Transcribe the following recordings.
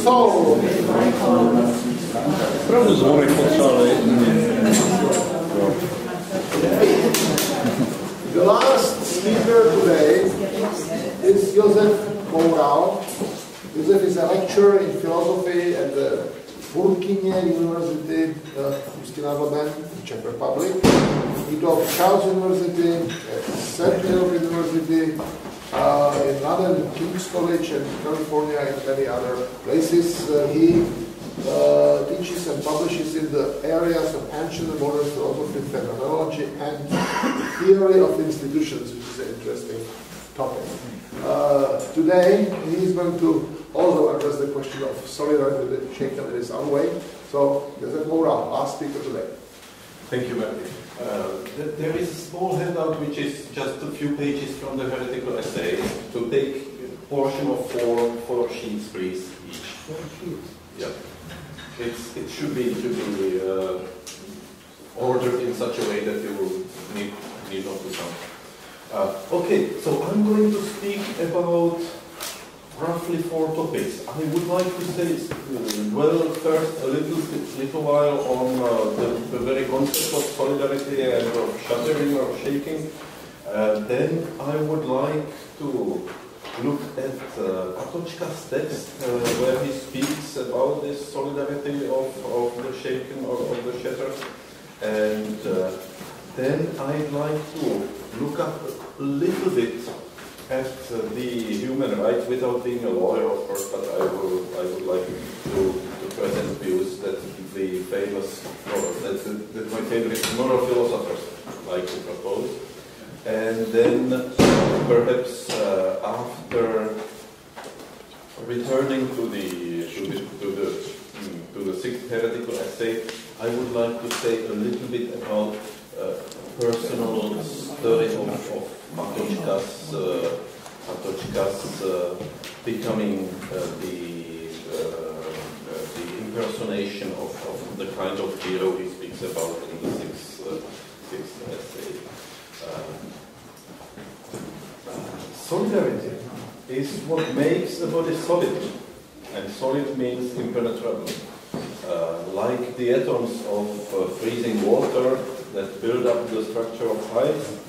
So, the last speaker today is Josef Moural. Josef is a lecturer in philosophy at the Burkyně University, in Czech Republic. He taught Charles University, St. University, in London, King's College, and California, and many other places. He teaches and publishes in the areas of ancient and modern philosophy, phenomenology, and theory of institutions, which is an interesting topic. Today, he is going to also address the question of solidarity with Shaken in his own way. So, Josef Moural, last speaker today. Thank you, Matthew. There is a small handout which is just a few pages from the heretical essay. To take a portion of four sheets, please, each. 4 sheets? Yeah. It should be ordered in such a way that you will need not to some. Okay, so I'm going to speak about roughly 4 topics. I would like to say, first a little while on the very concept of solidarity and of shattering or shaking. Then I would like to look at Patočka's text, where he speaks about this solidarity of the shaken or of the shattered. And then I'd like to look up a little bit at the human rights, without being a lawyer, of course, but I would like to present views that the famous, that my favorite moral philosophers like to propose. And then perhaps after returning to the sixth heretical essay, I would like to say a little bit about personal story of Patočka's becoming the impersonation of the kind of hero he speaks about in the sixth essay. Solidarity is what makes a body solid, and solid means impenetrable. Like the atoms of freezing water that build up the structure of ice,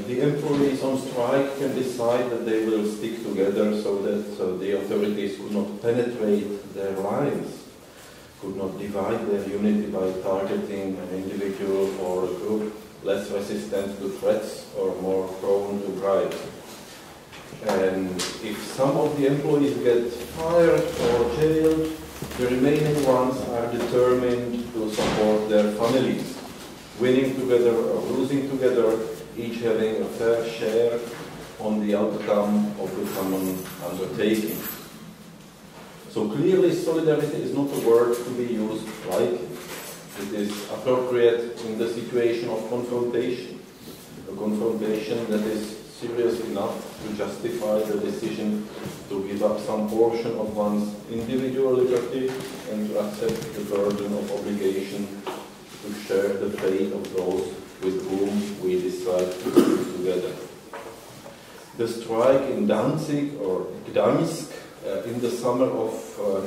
the employees on strike can decide that they will stick together so that the authorities could not penetrate their lines, could not divide their unity by targeting an individual or a group less resistant to threats or more prone to bribes. And if some of the employees get fired or jailed, the remaining ones are determined to support their families, winning together or losing together, each having a fair share on the outcome of the common undertaking. So clearly solidarity is not a word to be used lightly. It is appropriate in the situation of confrontation, a confrontation that is serious enough to justify the decision to give up some portion of one's individual liberty and to accept the burden of obligation to share the fate of those with whom we decide to live together. The strike in Danzig or Gdansk in the summer of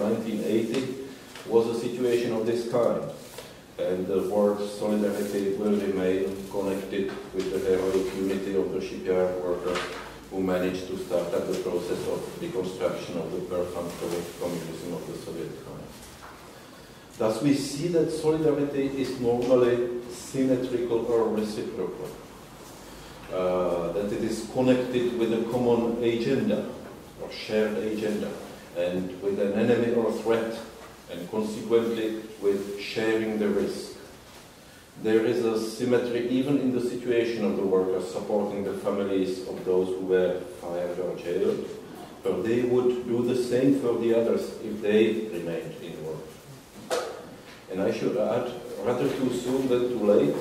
1980 was a situation of this kind, and the word solidarity will remain connected with the heroic unity of the shipyard workers who managed to start up the process of reconstruction of the perfunctory communism of the Soviet time. Thus we see that solidarity is normally symmetrical or reciprocal, that it is connected with a common agenda or shared agenda, and with an enemy or threat, and consequently with sharing the risk. There is a symmetry even in the situation of the workers supporting the families of those who were fired or jailed, but they would do the same for the others if they remained in work. And I should add, rather too soon than too late,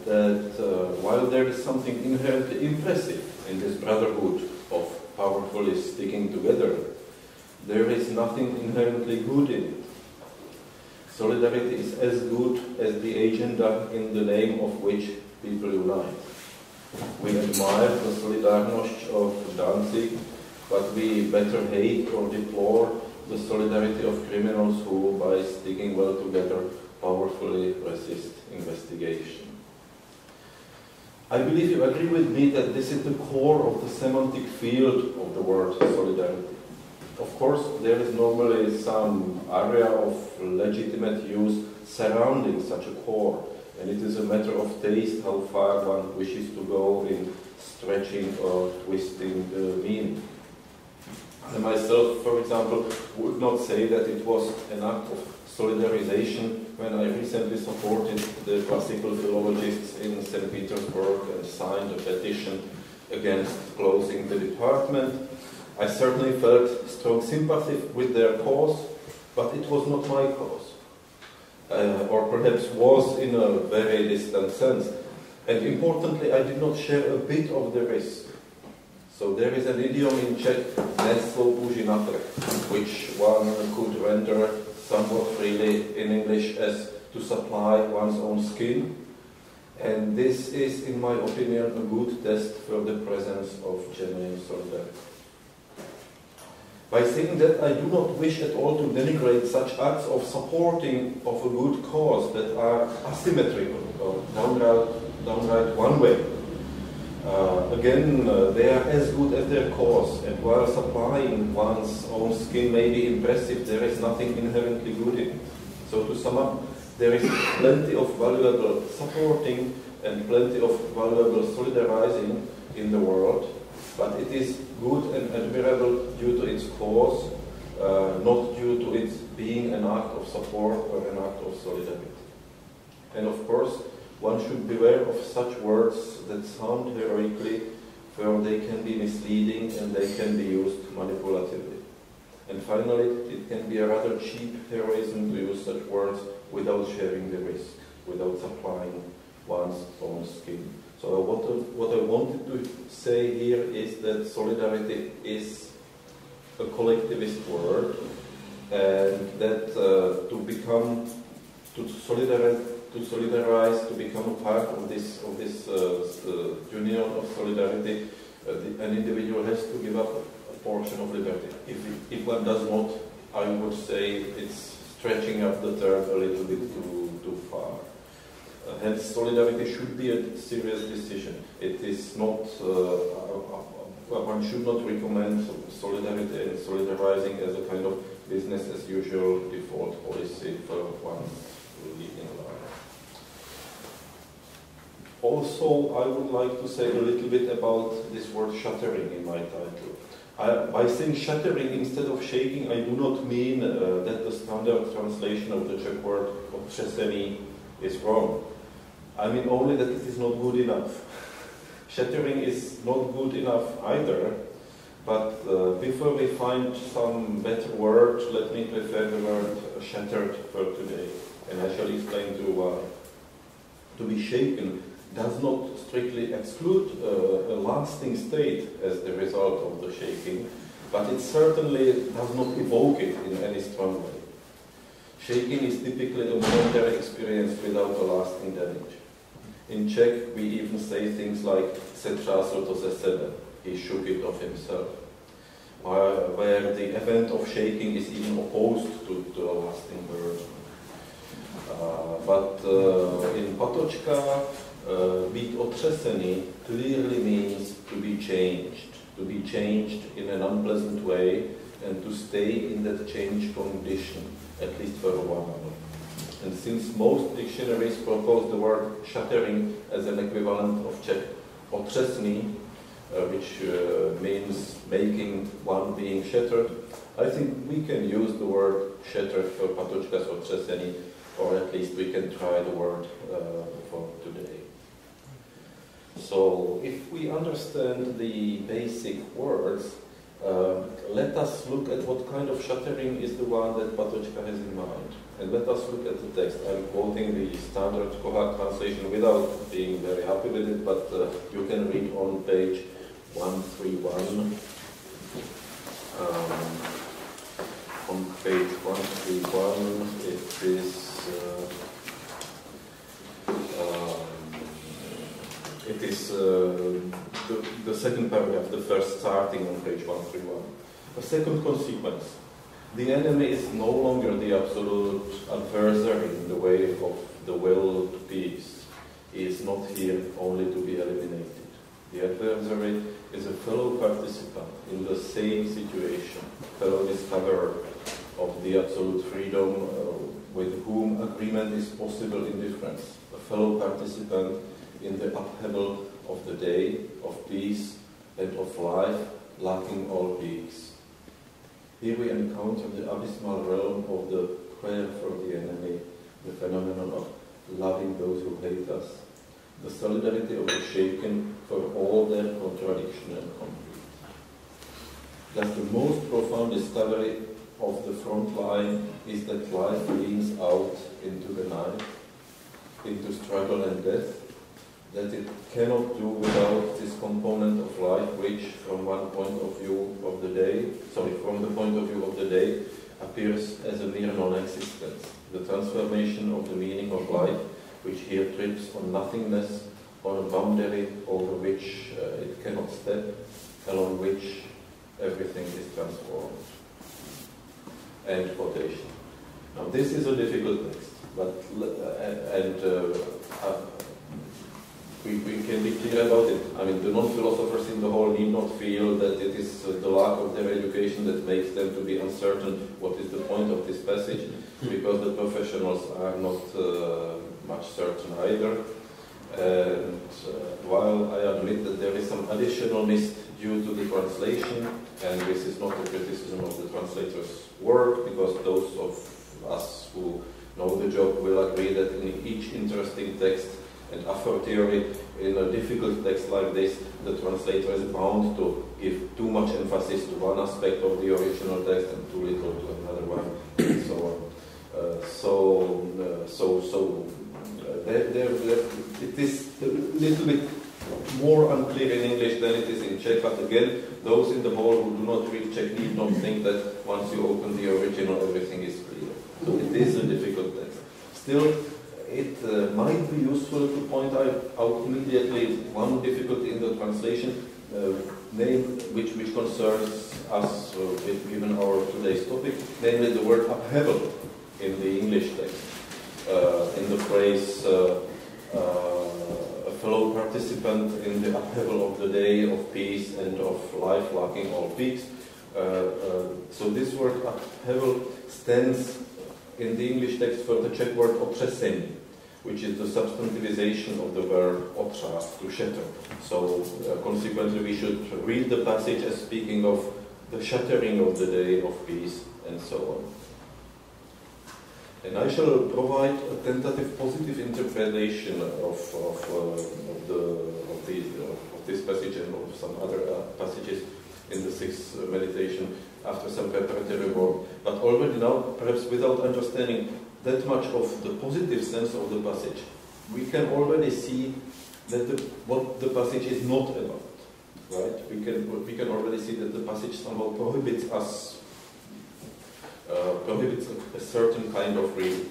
that while there is something inherently impressive in this brotherhood of powerfully sticking together, there is nothing inherently good in it. Solidarity is as good as the agenda in the name of which people unite. We admire the Solidarność of Danzig but we better hate or deplore the solidarity of criminals who, by sticking well together, powerfully resist investigation. I believe you agree with me that this is the core of the semantic field of the word solidarity. Of course, there is normally some area of legitimate use surrounding such a core, and it is a matter of taste how far one wishes to go in stretching or twisting the meaning. I myself, for example, would not say that it was an act of solidarization when I recently supported the classical philologists in St. Petersburg and signed a petition against closing the department. I certainly felt strong sympathy with their cause, but it was not my cause. Or perhaps was in a very distant sense. And importantly, I did not share a bit of the risk. So there is an idiom in Czech, nesl kůži na trh, which one could render somewhat freely in English as to supply one's own skin. And this is, in my opinion, a good test for the presence of genuine solidarity. By saying that, I do not wish at all to denigrate such acts of supporting of a good cause that are asymmetrical or downright one way. Again, they are as good as their cause, and while supplying one's own skin may be impressive, there is nothing inherently good in it. So to sum up, there is plenty of valuable supporting and plenty of valuable solidarizing in the world, but it is good and admirable due to its cause, not due to its being an act of support or an act of solidarity. And of course, one should beware of such words that sound heroically, for they can be misleading and they can be used manipulatively. And finally, it can be a rather cheap heroism to use such words without sharing the risk, without supplying one's own skin. So what I wanted to say here is that solidarity is a collectivist word, and that to solidarize, to become a part of this union of solidarity, an individual has to give up a portion of liberty. If one does not, I would say it's stretching up the term a little bit too far. Hence, solidarity should be a serious decision. It is not, one should not recommend solidarity and solidarizing as a kind of business as usual default policy for one living life. Also, I would like to say a little bit about this word shattering in my title. By saying shattering instead of shaking, I do not mean that the standard translation of the Czech word otřesený is wrong. I mean only that it is not good enough. Shattering is not good enough either, but before we find some better word, let me prefer the word shattered for today, and I shall explain to you why. To be shaken does not strictly exclude a lasting state as the result of the shaking, but it certainly does not evoke it in any strong way. Shaking is typically a momentary experience without a lasting damage. In Czech, we even say things like setřásl to ze sebe, he shook it off himself, where the event of shaking is even opposed to a lasting burden. But in Patočka, být otřesený clearly means to be changed in an unpleasant way, and to stay in that changed condition, at least for a while. And since most dictionaries propose the word shattering as an equivalent of Czech otřesný, which means making one being shattered, I think we can use the word shattered for Patočka's otřesený, or at least we can try the word for today. So, if we understand the basic words, let us look at what kind of shattering is the one that Patočka has in mind. And let us look at the text. I'm quoting the standard Kohak translation without being very happy with it, but you can read on page 131. On page 131, it is the second paragraph, the first starting on page 131. A second consequence. The enemy is no longer the absolute adversary in the way of the will to peace. He is not here only to be eliminated. The adversary is a fellow participant in the same situation, fellow discoverer of the absolute freedom with whom agreement is possible in difference, a fellow participant in the upheaval of the day, of peace and of life, lacking all peaks. Here we encounter the abysmal realm of the prayer for the enemy, the phenomenon of loving those who hate us, the solidarity of the shaken for all their contradiction and conflict. Thus the most profound discovery of the front line is that life leans out into the night, into struggle and death, that it cannot do without this component of life which, from one point of view of the day, from the point of view of the day, appears as a mere non-existence, the transformation of the meaning of life, which here trips on nothingness, on a boundary over which it cannot step, along which everything is transformed. End quotation. Now this is a difficult text, but we can be clear about it. I mean, the non-philosophers in the hall need not feel that it is the lack of their education that makes them to be uncertain what is the point of this passage, because the professionals are not much certain either. And while I admit that there is some additional mist due to the translation, and this is not a criticism of the translator's work, because those of us who know the job will agree that in each interesting text, and a fortiori in a difficult text like this, the translator is bound to give too much emphasis to one aspect of the original text and too little to another one, and so on. It is a little bit more unclear in English than it is in Czech, but again, those in the hall who do not read Czech need not think that once you open the original, everything is clear. So it is a difficult text. Still, it might be useful to point out immediately one difficulty in the translation, which concerns us, given our today's topic, namely the word upheaval in the English text. In the phrase, a fellow participant in the upheaval of the day, of peace and of life lacking all peaks. So this word upheaval stands in the English text for the Czech word otřesení, which is the substantivization of the verb otřást, to shatter. So consequently we should read the passage as speaking of the shattering of the day, of peace and so on. And I shall provide a tentative positive interpretation of this passage and of some other passages in the sixth meditation after some preparatory work. But already now, perhaps without understanding that much of the positive sense of the passage, we can already see that what the passage is not about. Right? We can already see that the passage somehow prohibits us. Prohibits a certain kind of reading.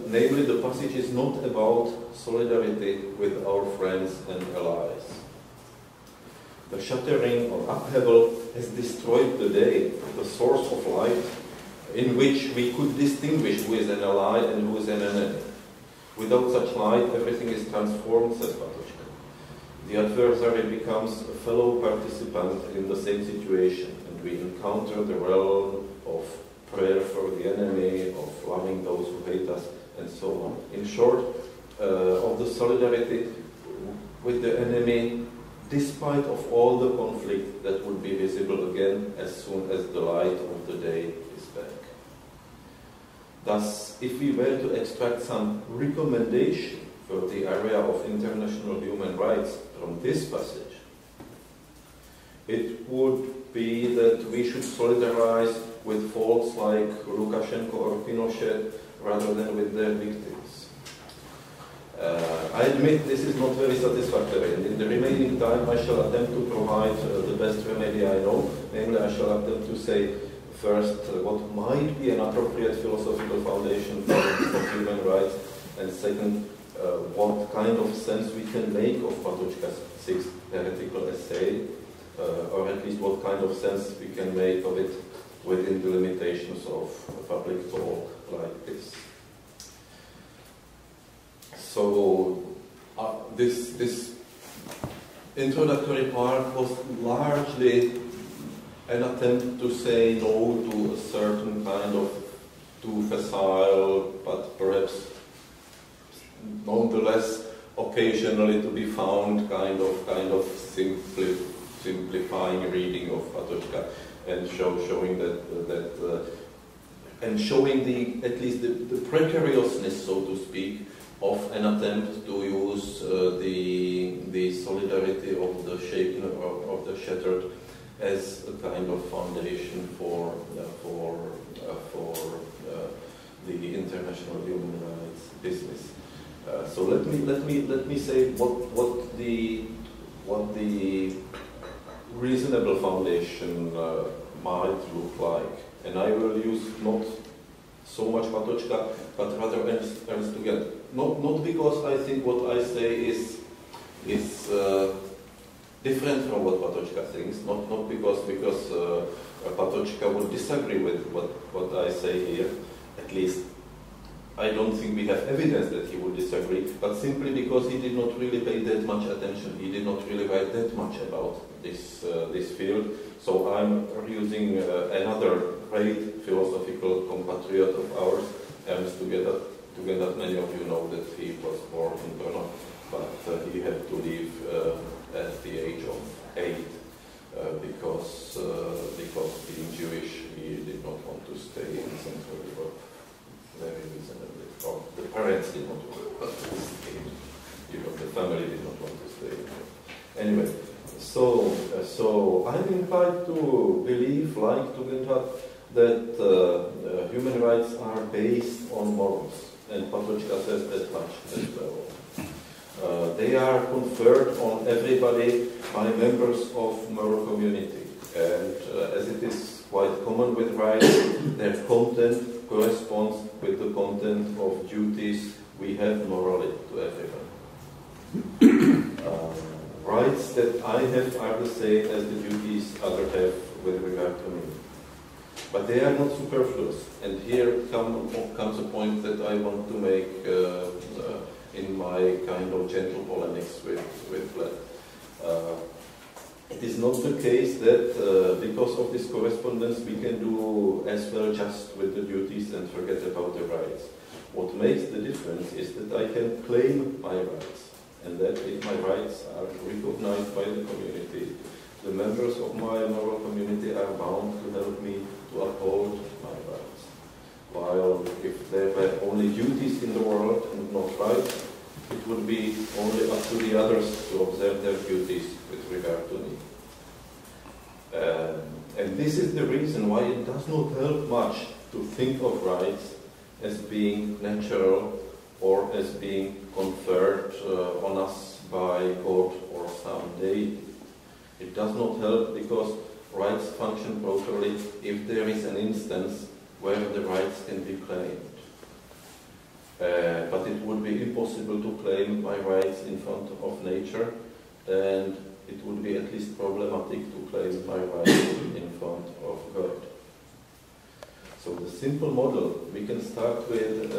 Namely, the passage is not about solidarity with our friends and allies. The shattering or upheaval has destroyed the day, the source of light, in which we could distinguish who is an ally and who is an enemy. Without such light, everything is transformed, says Patočka. The adversary becomes a fellow participant in the same situation, and we encounter the realm of prayer for the enemy, of loving those who hate us, and so on. In short, of the solidarity with the enemy, despite of all the conflict that would be visible again as soon as the light of the day is back. Thus, if we were to extract some recommendation for the area of international human rights from this passage, it would be that we should solidarize with faults like Lukashenko or Pinochet rather than with their victims. I admit this is not very satisfactory, and in the remaining time I shall attempt to provide the best remedy I know. Namely, I shall attempt to say first what might be an appropriate philosophical foundation for human rights, and second, what kind of sense we can make of Patočka's sixth heretical essay, or at least what kind of sense we can make of it within the limitations of a public talk like this. So this introductory part was largely an attempt to say no to a certain kind of too facile, but perhaps nonetheless occasionally to be found kind of simplifying reading of Patočka, and showing that and showing at least the precariousness, so to speak, of an attempt to use the solidarity of the shaken or of the shattered as a kind of foundation for the international human rights business. So let me say what the reasonable foundation might look like, and I will use not so much Patočka, but rather Ernst together. Not because I think what I say is different from what Patočka thinks. Not because Patočka would disagree with what I say here. At least I don't think we have evidence that he would disagree, but simply because he did not really pay that much attention. He did not really write that much about this field. So I'm using another great philosophical compatriot of ours, Ernst together. Many of you know that he was born in Brno, but he had to leave at the age of 8 because being Jewish, he did not want to stay in Central Europe very reasonably. Or the parents did not want to stay. The family did not want to stay. Anyway, so I'm inclined to believe, like Tugendhat, that human rights are based on morals. And Patočka says that much as well. They are conferred on everybody by members of Moural community. And as it is quite common with rights, their content corresponds with the content of duties we have morally to everyone. Rights that I have are the same as the duties others have with regard to me. But they are not superfluous, and here comes a point that I want to make in my kind of gentle polemics with Vlad. It is not the case that because of this correspondence we can do as well just with the duties and forget about the rights. What makes the difference is that I can claim my rights, and that if my rights are recognized by the community, the members of my Moural community are bound to help me to uphold my rights. While if there were only duties in the world and not rights, it would be only up to the others to observe their duties with regard to me. And this is the reason why it does not help much to think of rights as being natural or as being conferred on us by God or some deity. It does not help because rights function properly if there is an instance where the rights can be claimed. But it would be impossible to claim my rights in front of nature, and it would be at least problematic to claim my rights in front of God. So the simple model we can start with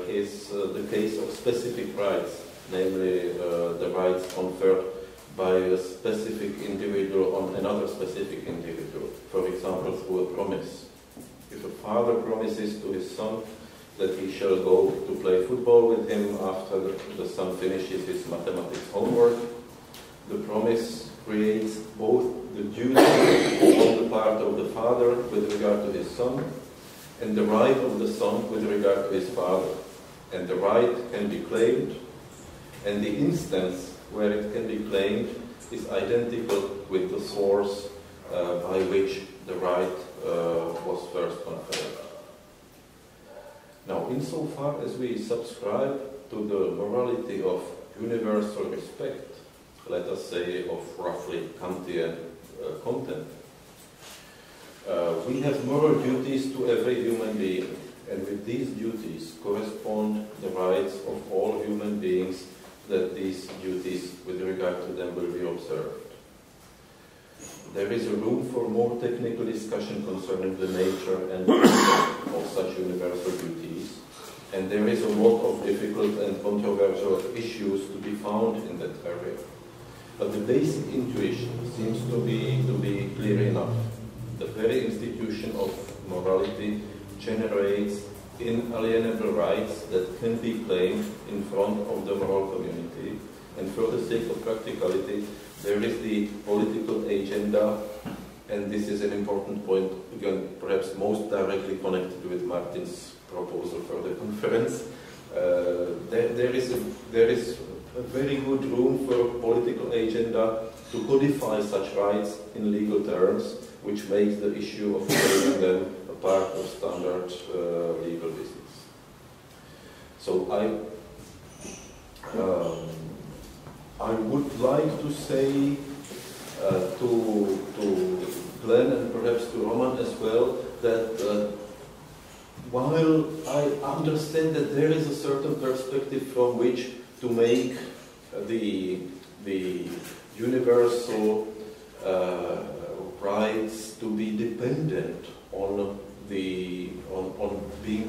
is the case of specific rights, namely the rights conferred by a specific individual on another specific individual, for example through a promise. If a father promises to his son that he shall go to play football with him after the son finishes his mathematics homework, the promise creates both the duty on the part of the father with regard to his son and the right of the son with regard to his father. And the right can be claimed, and the instance where it can be claimed is identical with the source by which the right was first conferred. Now, insofar as we subscribe to the morality of universal respect, let us say of roughly Kantian content, we have moral duties to every human being, and with these duties correspond the rights of all human beings that these duties with regard to them will be observed. there is a room for more technical discussion concerning the nature and of such universal duties, and there is a lot of difficult and controversial issues to be found in that area. But the basic intuition seems to be clear enough. The very institution of morality generates inalienable rights that can be claimed in front of the moral community, and for the sake of practicality, there is the political agenda, and this is an important point, again, perhaps most directly connected with Martin's proposal for the conference. There is a very good room for political agenda to codify such rights in legal terms, which makes the issue of claiming them a part of standard legal business. So I would like to say to Glenn and perhaps to Roman as well that while I understand that there is a certain perspective from which to make the universal rights to be dependent on being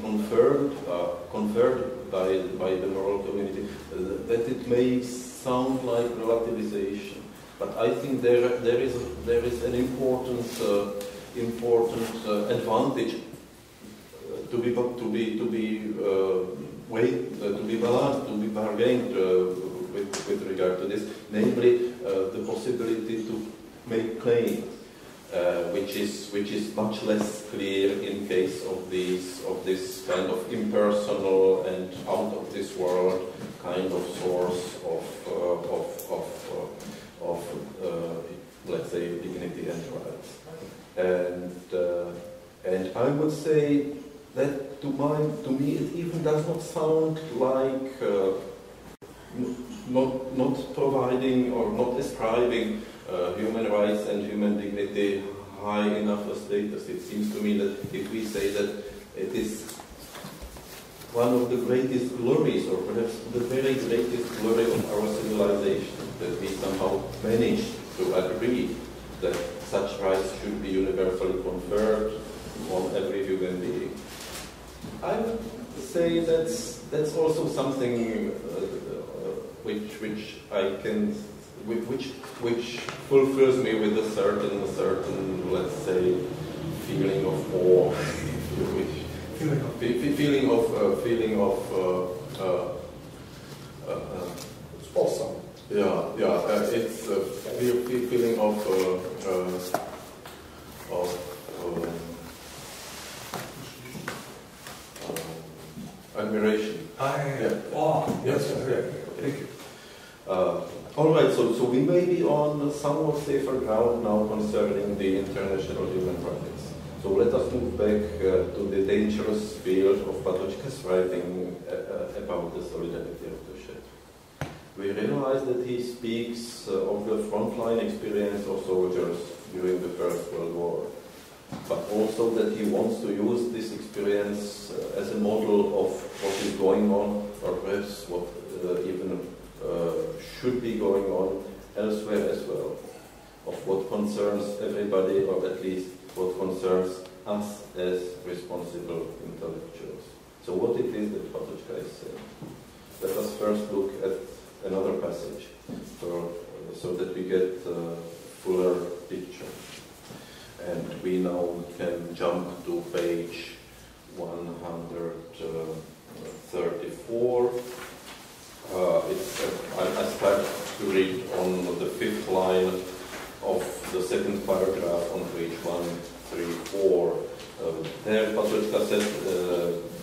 conferred by the moral community, that it may sound like relativization, but I think there is an important advantage to be balanced, to be bargained with regard to this, namely the possibility to make claims, which is much less clear in case of this kind of impersonal and out of this world kind of source of let's say dignity and rights, and I would say that to me it even does not sound like not providing or not ascribing human rights and human dignity high enough a status. It seems to me that if we say that it is one of the greatest glories, or perhaps the very greatest glory of our civilization, that we somehow managed to agree that such rights should be universally conferred on every human being. I would say that's also something which I can, which fulfills me with a certain, let's say, feeling of awe, feeling of it's awesome. It's a feeling of admiration. Yes. Thank you. All right, so we may be on somewhat safer ground now concerning the international human rights. So let us move back to the dangerous field of Patočka's writing about the solidarity of the Shed. We realize that he speaks of the frontline experience of soldiers during the First World War, but also that he wants to use this experience as a model of what is going on, or perhaps what even should be going on elsewhere as well, of what concerns everybody, or at least what concerns us as responsible intellectuals. So what it is that Patočka is saying. Let us first look at another passage so that we get a fuller picture. And we now can jump to page 134. I start to read on the 5th line of the 2nd paragraph on page 134. There Patočka said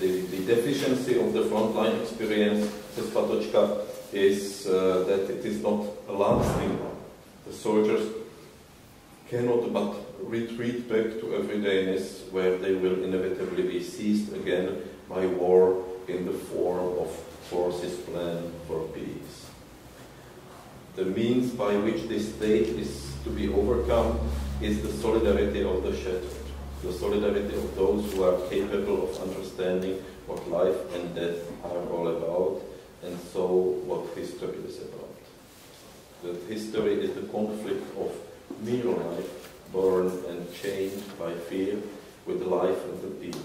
the deficiency of the frontline experience, says Patočka, is that it is not lasting. The soldiers cannot but retreat back to everydayness, where they will inevitably be seized again by war in the form of forces planned for peace. The means by which this state is to be overcome is the solidarity of the shattered, the solidarity of those who are capable of understanding what life and death are all about, and so what history is about. That history is the conflict of mere life, born and chained by fear, with life at the peak,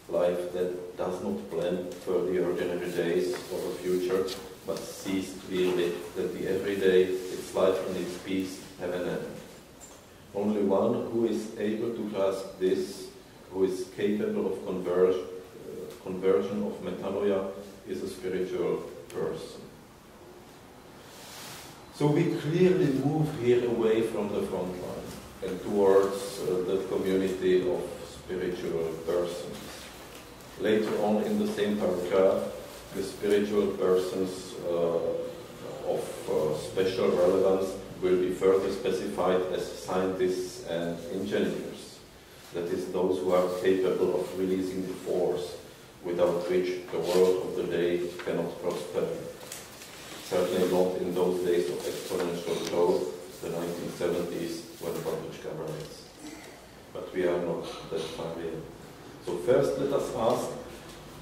life that does not plan for the ordinary days or the future, but sees clearly that the everyday, its life and its peace have an end. Only one who is able to grasp this, who is capable of conversion of metanoia, is a spiritual person. So we clearly move here away from the front line and towards the community of spiritual persons. Later on in the same paragraph, the spiritual persons of special relevance will be further specified as scientists and engineers. That is, those who are capable of releasing the force without which the world of the day cannot prosper. Certainly not in those days of exponential growth, the 1970s, when Patočka writes. But we are not that far in. So first let us ask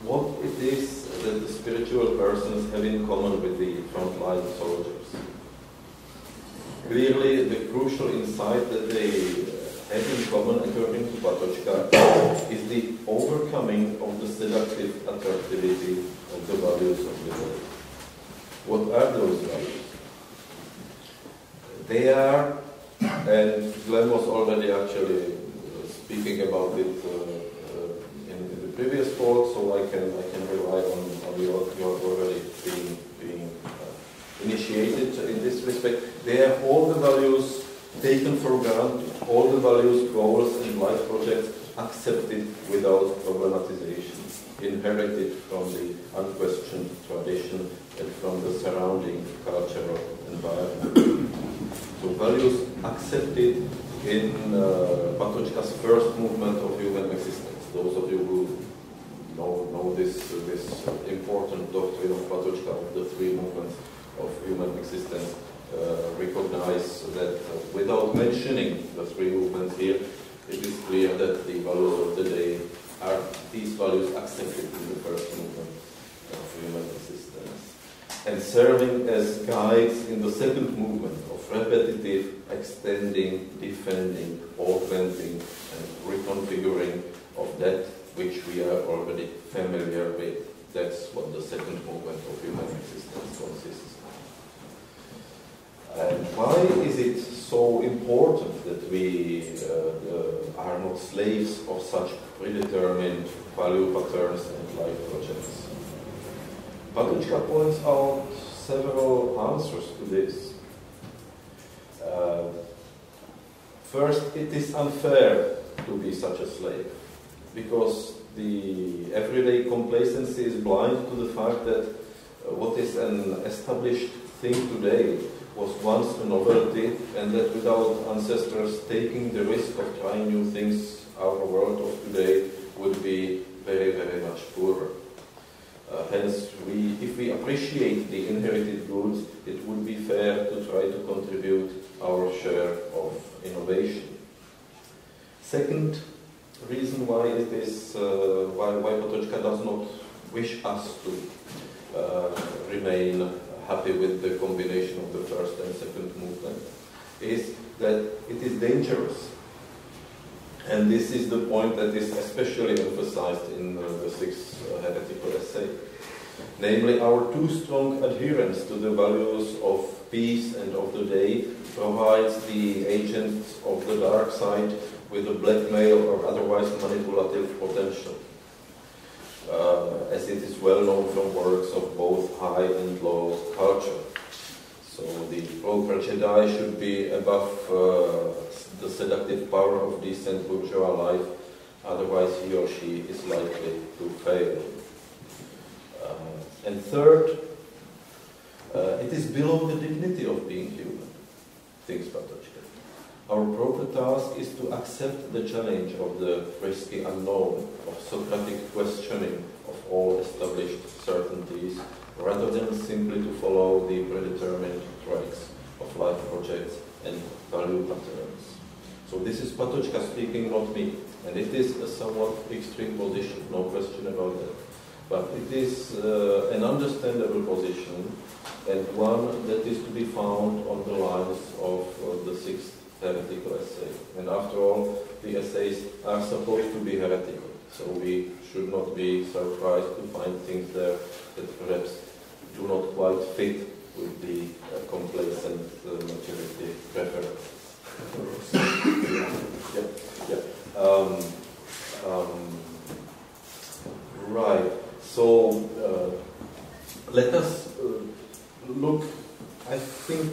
what it is that the spiritual persons have in common with the frontline soldiers. Clearly, the crucial insight that they have in common, according to Patočka, is the overcoming of the seductive attractivity of the values of the day. What are those values? They are, and Glenn was already actually speaking about it in the previous talk, so I can rely on your already being initiated in this respect. They are all the values taken for granted, all the values, goals, and life projects accepted without problematization, inherited from the unquestioned tradition and from the surrounding cultural environment. So values accepted in Patočka's first movement of human existence. Those of you who know this important doctrine of Patočka, of the three movements of human existence, recognize that without mentioning the three movements here, it is clear that the values of the day are these values accepted in the first movement of human existence, and serving as guides in the second movement of repetitive, extending, defending, augmenting, and reconfiguring of that which we are already familiar with. That's what the second movement of human existence consists of. And why is it so important that we are not slaves of such predetermined value patterns and life projects? Patočka points out several answers to this. First, it is unfair to be such a slave, because the everyday complacency is blind to the fact that what is an established thing today was once a novelty, and that without ancestors taking the risk of trying new things, our world of today would be very, very much poorer. Hence, if we appreciate the inherited goods, it would be fair to try to contribute our share of innovation. Second reason why it is why Patočka does not wish us to remain happy with the combination of the first and second movement is that it is dangerous. And this is the point that is especially emphasized in the sixth heretical essay. Namely, our too strong adherence to the values of peace and of the day provides the agents of the dark side with a blackmail or otherwise manipulative potential. As it is well known from works of both high and low culture. So the proper Jedi should be above the seductive power of decent bourgeois life, otherwise he or she is likely to fail. And third, it is below the dignity of being human, thinks Patočka. Our proper task is to accept the challenge of the risky unknown, of Socratic questioning of all established certainties, rather than simply to follow the predetermined tracks of life projects and value patterns. So this is Patočka speaking, not me. And it is a somewhat extreme position, no question about that. But it is an understandable position, and one that is to be found on the lines of the sixth heretical essay. And after all, the essays are supposed to be heretical. So we should not be surprised to find things there that perhaps do not quite fit with the complacent maturity preference. Right. So let us look. I think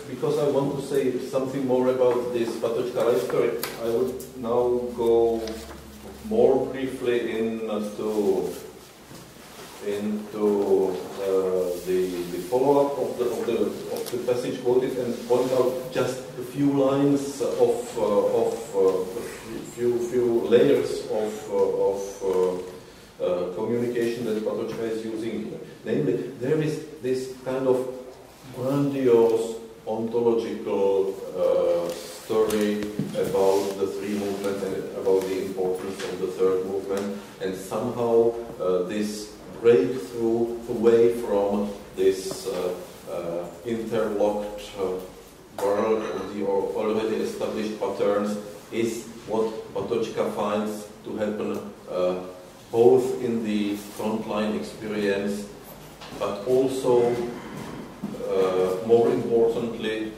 because I want to say something more about this Patočka life story, I would now go more briefly into the follow-up of the passage quoted and point out just a few lines of few layers of communication that Patočka is using here. Namely, there is this kind of grandiose ontological story about the three movements and about the importance of the third movement, and somehow this breakthrough away from this interlocked world of the already established patterns is what Patočka finds to happen both in the frontline experience, but also more importantly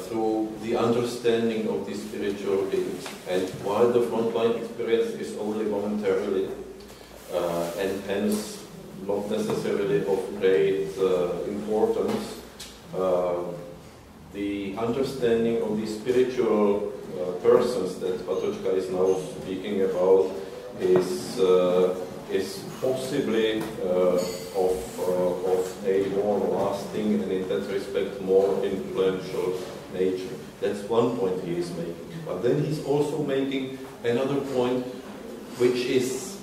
through the understanding of the spiritual beings. And while the frontline experience is only momentarily and hence not necessarily of great importance, the understanding of the spiritual persons that Patočka is now speaking about is possibly of a more lasting and in that respect more influential nature. That's one point he is making. But then he's also making another point which is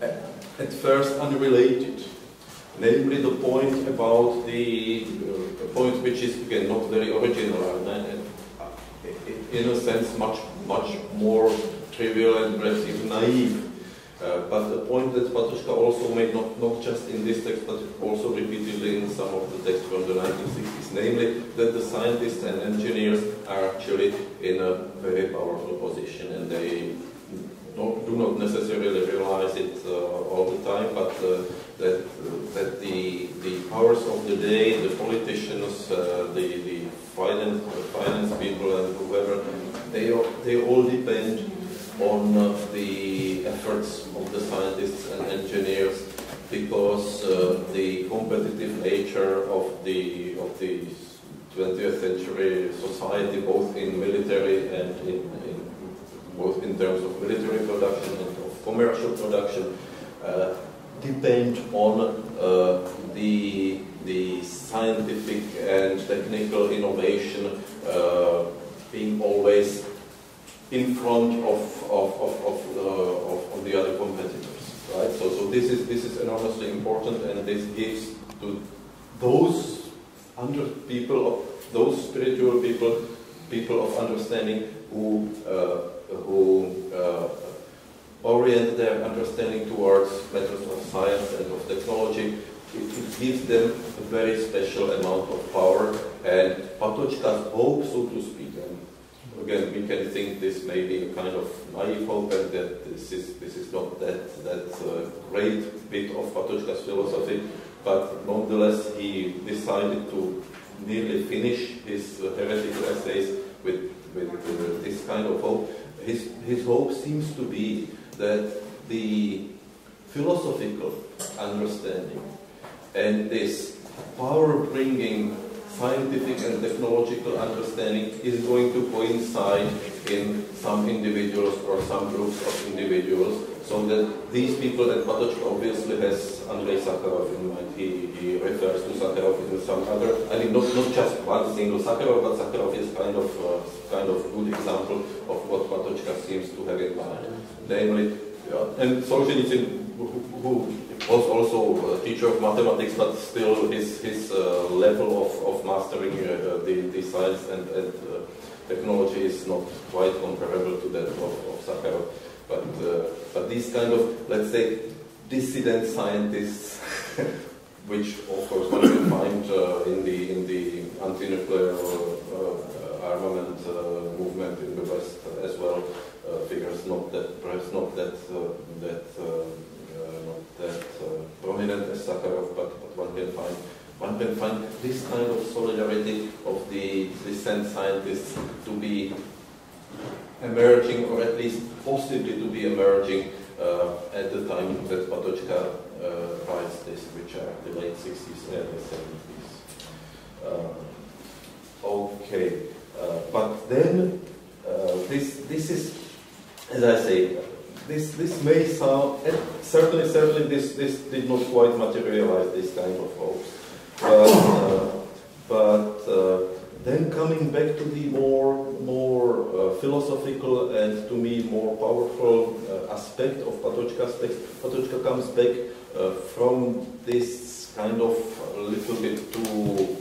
at first unrelated, namely the point about the point which is again not very original and in a sense much more trivial and perhaps even naive. But the point that Patočka also made, not just in this text, but also repeatedly in some of the texts from the 1960s, namely that the scientists and engineers are actually in a very powerful position, and they do not necessarily realize it all the time, but that the powers of the day, the politicians, the finance people, and whoever, they all depend on the efforts of the scientists and engineers, because the competitive nature of the 20th century society, both in military and both in terms of military production and of commercial production, depend on the scientific and technical innovation being always in front of the other competitors, right? So this is enormously important, and this gives to those those spiritual people of understanding who orient their understanding towards matters of science and of technology. It gives them a very special amount of power, and Patočka's hope, so to speak, and again, we can think this may be a kind of naive hope, and that this is not that great bit of Patočka's philosophy, but nonetheless he decided to nearly finish his heretical essays with this kind of hope. His hope seems to be that the philosophical understanding and this power-bringing scientific and technological understanding is going to coincide in some individuals or some groups of individuals, so that these people, and Patočka obviously has Andrei Sakharov in mind. He refers to Sakharov in some other, I mean not just one single Sakharov, but Sakharov is kind of good example of what Patočka seems to have in mind. Namely, and Solzhenitsyn, who was also a teacher of mathematics, but still his level of mastering the science and technology is not quite comparable to that of Sakharov. But these kind of, let's say, dissident scientists, which of course one can find in the anti-nuclear armament movement in the West as well. Figures not that, perhaps not that prominent as Sakharov, but one can find this kind of solidarity of the dissent scientists to be emerging, or at least possibly to be emerging at the time that Patočka writes this, which are the late 60s, early 70s. Okay, but then this is, as I say, this may sound, certainly this did not quite materialize this kind of hopes, but then coming back to the more philosophical and to me more powerful aspect of Patočka's text, Patočka comes back from this kind of a little bit too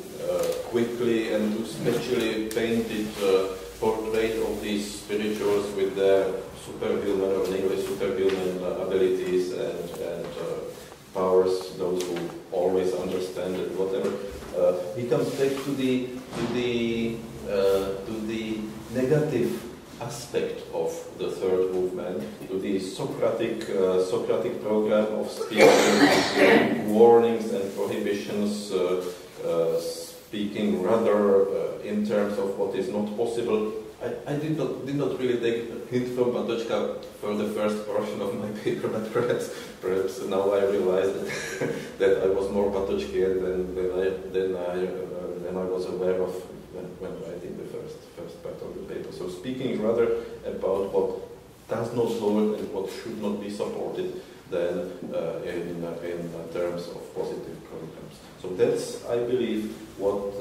quickly and too specially painted portrait of these spirituals with their superhuman or nearly superhuman abilities and powers, those who always understand it, whatever. He comes back to the negative aspect of the third movement, to the Socratic program of speaking warnings and prohibitions, speaking rather in terms of what is not possible. I did not really take a hint from Patočka for the first portion of my paper, but perhaps now I realize that I was more Patočkian than I was aware of when writing the first part of the paper. So speaking rather about what does not hold and what should not be supported than in terms of positive programs. So that's, I believe, what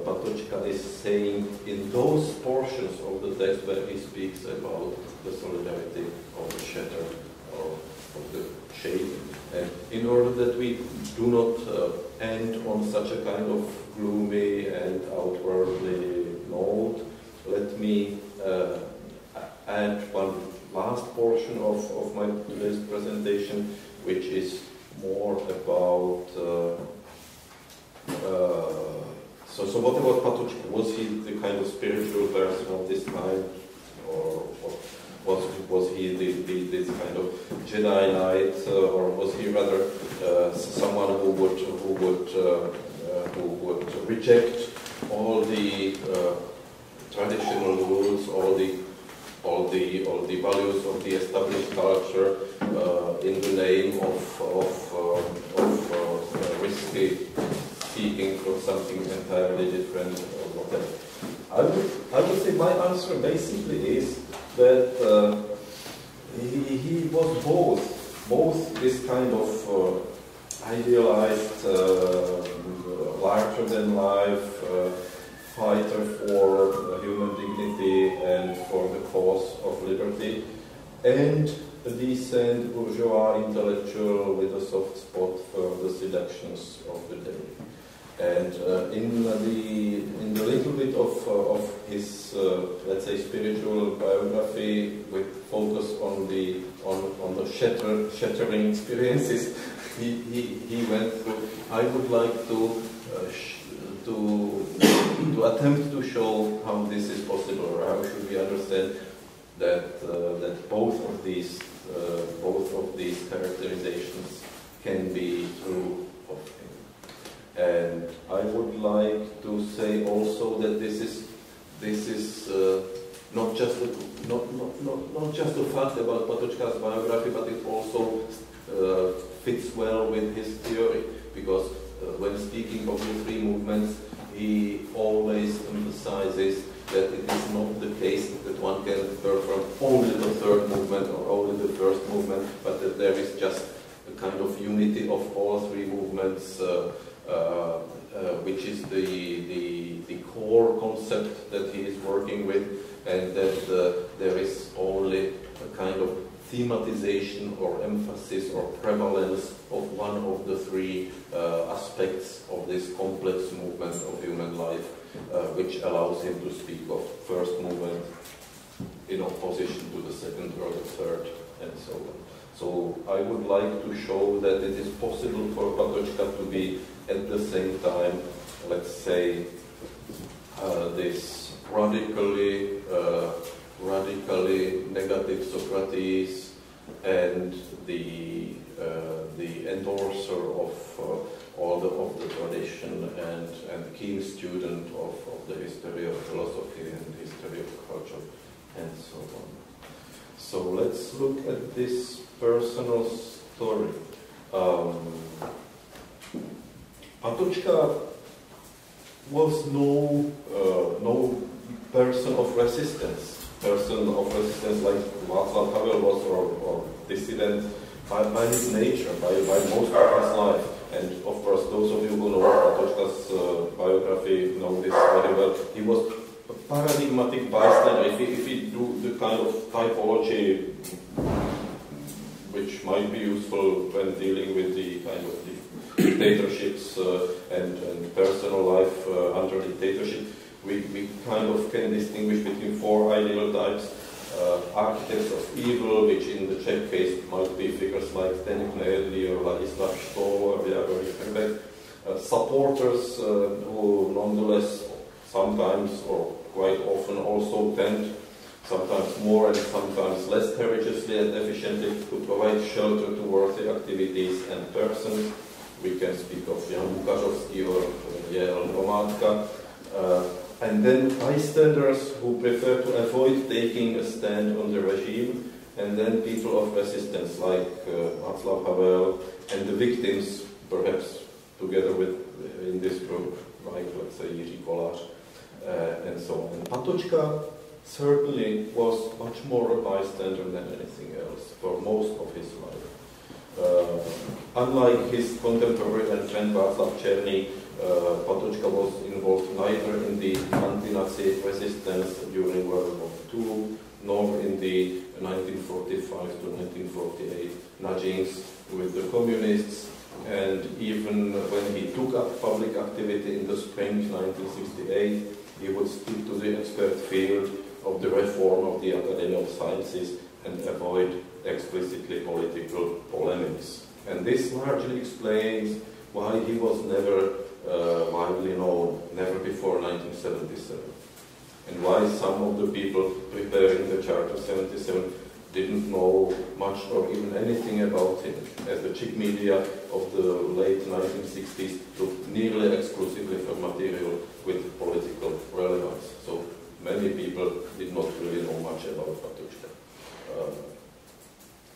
Patočka is saying in those portions of the text where he speaks about the solidarity of the shatter or of the shading. And in order that we do not end on such a kind of gloomy and outwardly note, let me add one last portion of my today's presentation, which is more about so what about Patočka? Was he the kind of spiritual person of this time, or was he this kind of Jedi Knight, or was he rather someone who would reject all the traditional rules, all the values of the established culture in the name of risky seeking for something entirely different or whatever? I would say my answer basically is that he was both this kind of idealized, larger than life fighter for human dignity and for the cause of liberty, and a decent bourgeois intellectual with a soft spot for the seductions of the day. And in the little bit of his let's say spiritual biography with focus on the shattering experiences he went through, I would like to attempt to show how this is possible, or how should we understand that both of these characterizations can be true of him. And I would like to say also that this is not just a fact about Patočka's biography, but it also fits well with his theory, because when speaking of the three movements, he always emphasizes that it is not the case that one can perform only the third movement or only the first movement, but that there is just a kind of unity of all three movements, which is the core concept that he is working with, and that there is only a kind of thematization or emphasis or prevalence of one of the three aspects of this complex movement of human life, which allows him to speak of first movement in opposition to the second or the third, and so on. So I would like to show that it is possible for Patočka to be at the same time, let's say, this radically negative Socrates and the endorser of all of the tradition and keen student of the history of philosophy and history of culture and so on. So let's look at this personal story. Patočka was no person of resistance like Václav Havel was, or dissident by his nature, by most of his life. And of course, those of you who know Patočka's biography know this very well. He was a paradigmatic bystander. If we do the kind of typology which might be useful when dealing with the kind of dictatorships and personal life under dictatorship, we kind of can distinguish between four ideal types. Architects of evil, which in the Czech case might be figures like Zdeněk Nejedlý or Ladislav Stoll or Jagor Rickenbeck. Supporters who nonetheless sometimes or quite often also tend, sometimes more and sometimes less courageously and efficiently, to provide shelter to worthy activities and persons. We can speak of Jan Bukařovský or J.L. Hromádka. And then bystanders who prefer to avoid taking a stand on the regime, and then people of resistance like Václav Havel, and the victims, perhaps together with in this group, like let's say Jiří Kolář, and so on. And Patočka certainly was much more a bystander than anything else for most of his life. Unlike his contemporary and friend Václav Černý, Patočka was involved neither in the anti-Nazi resistance during World War II, nor in the 1945 to 1948 nudgings with the communists, and even when he took up public activity in the spring 1968, he would stick to the expert field of the reform of the Academy of Sciences and avoid explicitly political polemics. And this largely explains why he was never widely known, never before 1977, and why some of the people preparing the Charter 77 didn't know much or even anything about him, as the Czech media of the late 1960s took nearly exclusively for material with political relevance. So many people did not really know much about Patočka.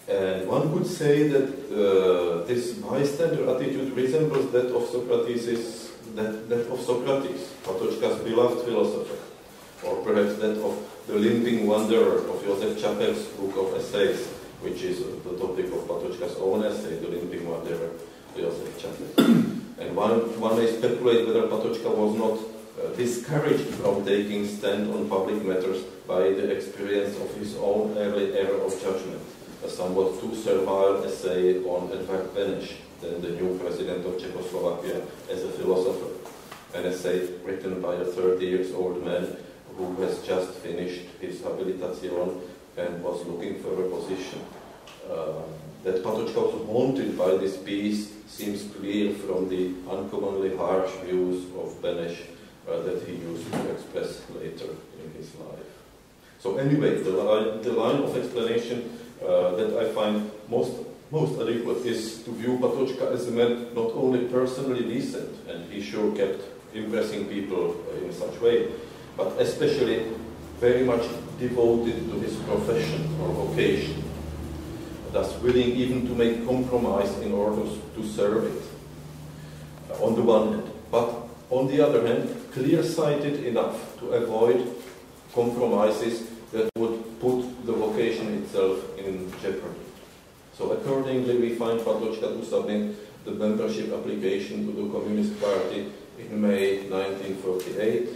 And one could say that this bystander attitude resembles that of Socrates, Patočka's beloved philosopher, or perhaps that of the limping wanderer of Josef Čapek's book of essays, which is the topic of Patočka's own essay, The Limping Wanderer, Josef Čapek. And one may speculate whether Patočka was not discouraged from taking stand on public matters by the experience of his own early era of judgment. A somewhat too servile essay on Edvard Beneš, then the new president of Czechoslovakia, as a philosopher. An essay written by a 30-year-old man who has just finished his habilitation and was looking for a position. That Patočka was haunted by this piece seems clear from the uncommonly harsh views of Beneš that he used to express later in his life. So anyway, the line of explanation that I find most adequate is to view Patočka as a man not only personally decent, and he sure kept impressing people in such way, but especially very much devoted to his profession or vocation, thus willing even to make compromise in order to serve it, on the one hand, but on the other hand, clear-sighted enough to avoid compromises that would put the vocation itself in jeopardy. So accordingly, we find Patočka to submit the membership application to the Communist Party in May 1948,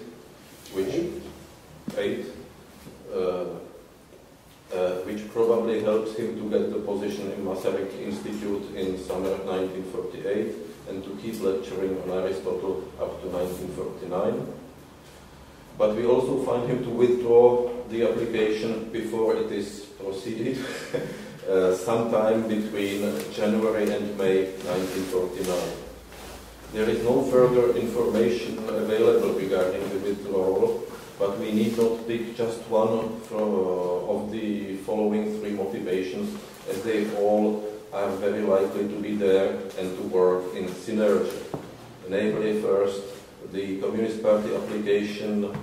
which probably helps him to get the position in Masaryk Institute in summer 1948 and to keep lecturing on Aristotle up to 1949. But we also find him to withdraw the application before it is proceeded, sometime between January and May 1949. There is no further information available regarding the withdrawal, but we need not pick just one of the following three motivations, as they all are very likely to be there and to work in synergy. Namely, first, the Communist Party application,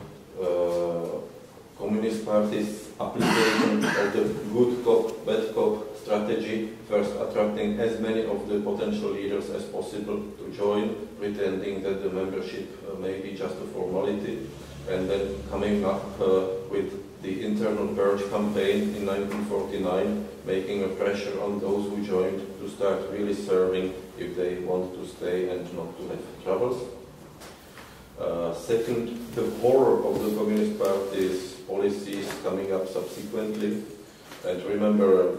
Communist Party's application of the good cop, bad cop strategy, first attracting as many of the potential leaders as possible to join, pretending that the membership may be just a formality, and then coming up with the internal purge campaign in 1949, making a pressure on those who joined to start really serving if they want to stay and not to have troubles. Second, the horror of the Communist Party's policies coming up subsequently. And remember,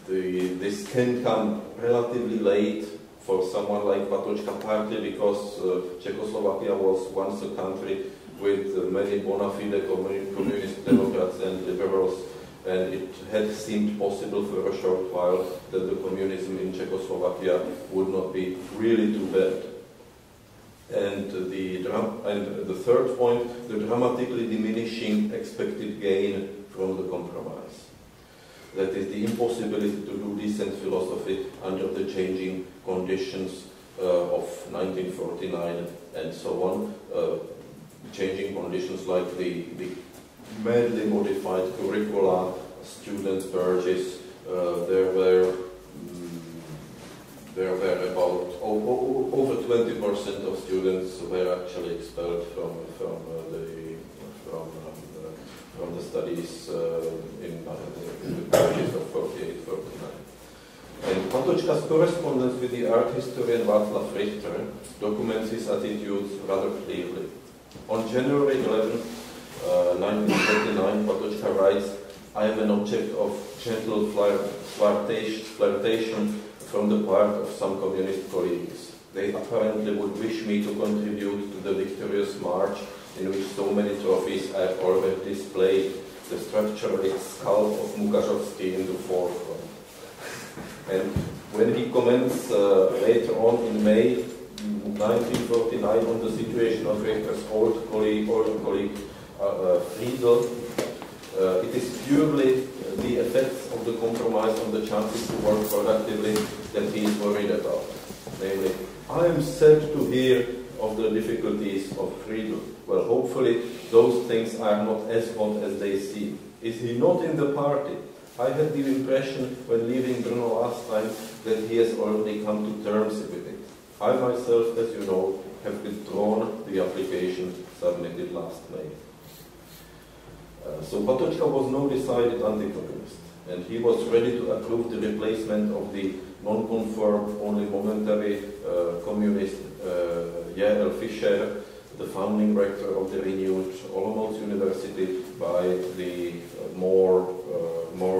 this can come relatively late for someone like Patočka, partly because Czechoslovakia was once a country with many bona fide communist democrats and liberals, and it had seemed possible for a short while that the communism in Czechoslovakia would not be really too bad. And the third point, the dramatically diminishing expected gain from the compromise. That is the impossibility to do dissent philosophy under the changing conditions of 1949 and so on. Changing conditions like the madly modified curricula, student purges. There were about over 20% of students were actually expelled from the studies in the periods of 48-49. And Patočka's correspondence with the art historian Václav Richter documents his attitudes rather clearly. On January 11, 1949, Patočka writes, "I am an object of gentle flirtation from the part of some communist colleagues. They apparently would wish me to contribute to the victorious march in which so many trophies are already displayed, the structurally skull of Mukashovsky in the forefront." And when he comments later on in May 1949 on the situation of Richter's older colleague Friedel, it is purely the effects of the compromise on the chances to work productively that he is worried about. Namely, I am sad to hear of the difficulties of Friedel. Well, hopefully those things are not as hot as they seem. Is he not in the party? I had the impression when leaving Brno last time that he has already come to terms with it. I myself, as you know, have withdrawn the application submitted last May. So Patočka was no decided anti-communist, and he was ready to approve the replacement of the non-conform, only momentary communist J.L. Fischer, the founding rector of the renewed Olomouc University, by the more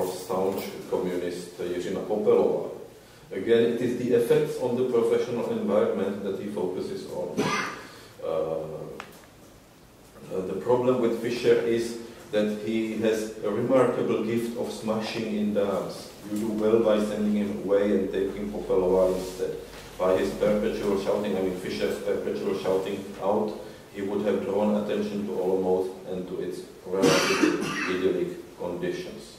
staunch communist Jiřina Popelova. Again, it is the effects on the professional environment that he focuses on. The problem with Fischer is that he has a remarkable gift of smashing in dams. You do well by sending him away and taking Popelova instead. By his perpetual shouting, I mean Fischer's perpetual shouting out, he would have drawn attention to Olomouc and to its relatively idyllic conditions.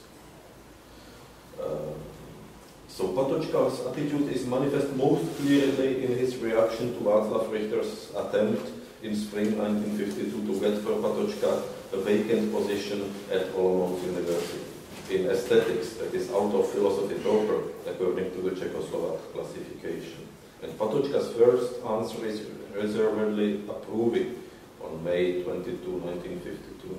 So Patočka's attitude is manifest most clearly in his reaction to Václav Richter's attempt in spring 1952 to get for Patočka a vacant position at Olomouc University in aesthetics, that is out of philosophy proper, according to the Czechoslovak classification. And Patočka's first answer is reservedly approving on May 22, 1952.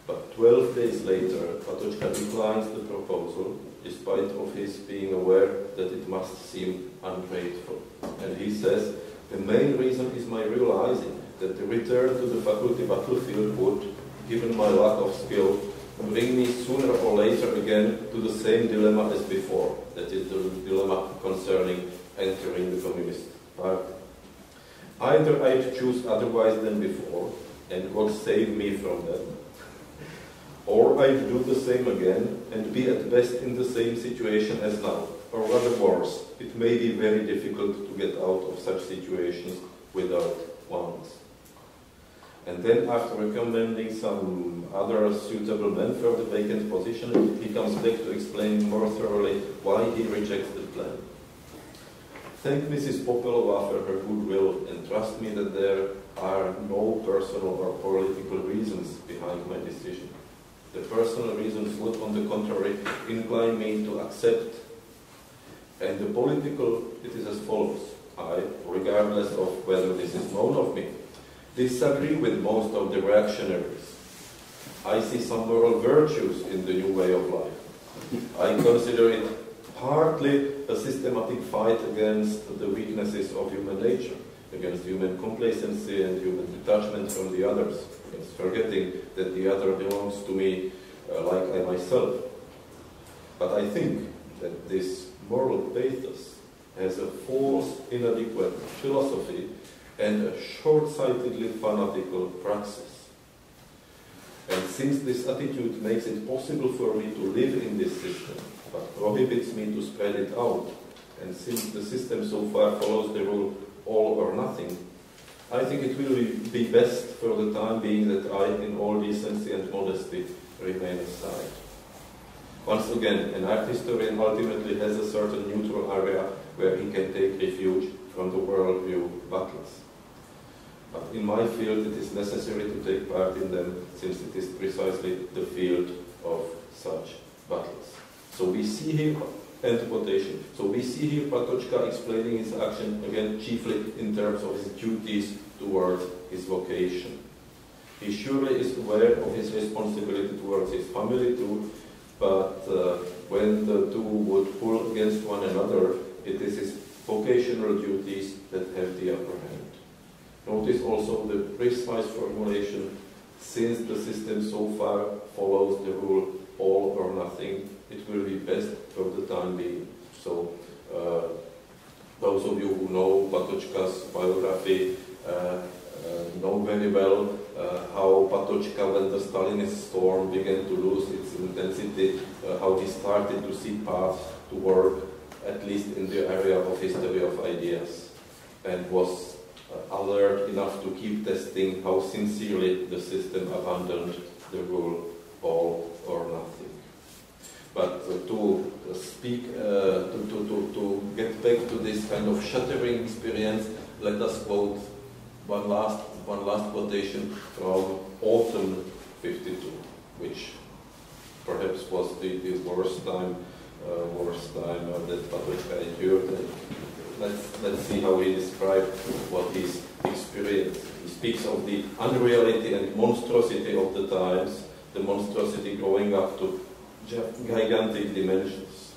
But 12 days later, Patočka declines the proposal, despite of his being aware that it must seem ungrateful. And he says, the main reason is my realizing that the return to the faculty battlefield would, given my lack of skill, bring me sooner or later again to the same dilemma as before, that is the dilemma concerning entering the Communist Party. Either I'd choose otherwise than before, and God save me from that, or I'd do the same again and be at best in the same situation as now, or rather worse, it may be very difficult to get out of such situations without violence. And then, after recommending some other suitable men for the vacant position, he comes back to explain more thoroughly why he rejects the plan. Thank Mrs. Popelova for her goodwill, and trust me that there are no personal or political reasons behind my decision. The personal reasons would, on the contrary, incline me to accept. And the political, it is as follows. I, regardless of whether this is known of me, disagree with most of the reactionaries. I see some moral virtues in the new way of life. I consider it partly a systematic fight against the weaknesses of human nature, against human complacency and human detachment from the others, against forgetting that the other belongs to me like I myself. But I think that this moral pathos has a false, inadequate philosophy and a short-sightedly fanatical praxis. And since this attitude makes it possible for me to live in this system, but prohibits me to spread it out, and since the system so far follows the rule all or nothing, I think it will be best for the time being that I, in all decency and modesty, remain aside. Once again, an art historian ultimately has a certain neutral area where he can take refuge from the worldview battles. But in my field, it is necessary to take part in them, since it is precisely the field of such battles. So we see here, end quotation, so we see here Patočka explaining his action, again, chiefly in terms of his duties towards his vocation. He surely is aware of his responsibility towards his family too, but when the two would pull against one another, it is his vocational duties that have the upper hand. Notice also the precise formulation, since the system so far follows the rule all or nothing, it will be best for the time being. So those of you who know Patočka's biography know very well how Patočka, when the Stalinist storm began to lose its intensity, how he started to see paths to work, at least in the area of history of ideas, and was alert enough to keep testing how sincerely the system abandoned the rule all or nothing. But to speak, to get back to this kind of shattering experience, let us quote one last quotation from autumn '52, which perhaps was the worst time that Patočka endured. Let's see how he described what he's experienced. He speaks of the unreality and monstrosity of the times, the monstrosity growing up to gigantic dimensions.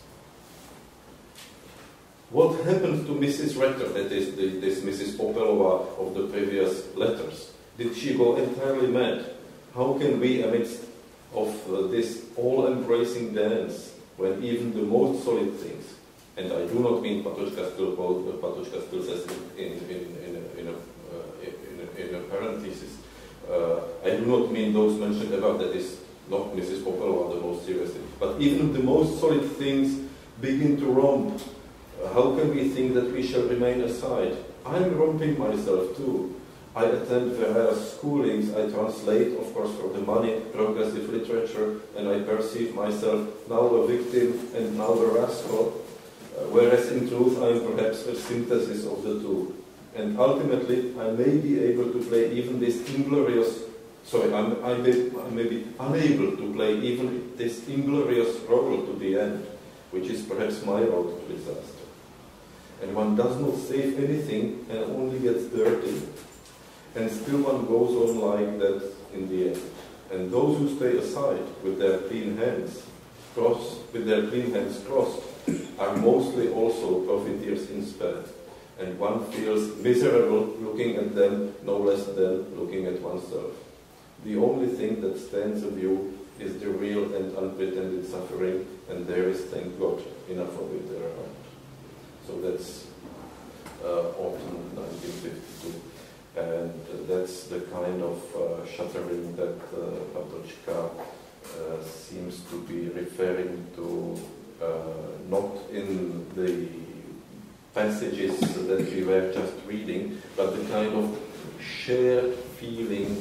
What happened to Mrs. Retter, that is this Mrs. Popelova of the previous letters? Did she go entirely mad? How can we, amidst of this all-embracing dance, when even the most solid things, and I do not mean Patočka still says in a parenthesis, I do not mean those mentioned above, that is not Mrs. Popelova the most seriously, but even the most solid things begin to romp. How can we think that we shall remain aside? I'm romping myself too. I attend various schoolings, I translate, of course, for the money, progressive literature, and I perceive myself now a victim and now a rascal, whereas in truth I am perhaps a synthesis of the two. And ultimately I may be able to play even this inglorious, I may be unable to play even this inglorious role to the end, which is perhaps my road to disaster. And one does not save anything and only gets dirty. And still one goes on like that in the end. And those who stay aside with their clean hands crossed, are mostly also profiteers instead. And one feels miserable looking at them, no less than looking at oneself. The only thing that stands in view is the real and unpretended suffering, and there is, thank God, enough of it around. So that's autumn 1952. And that's the kind of shattering that Patočka seems to be referring to not in the passages that we were just reading, but the kind of shared feeling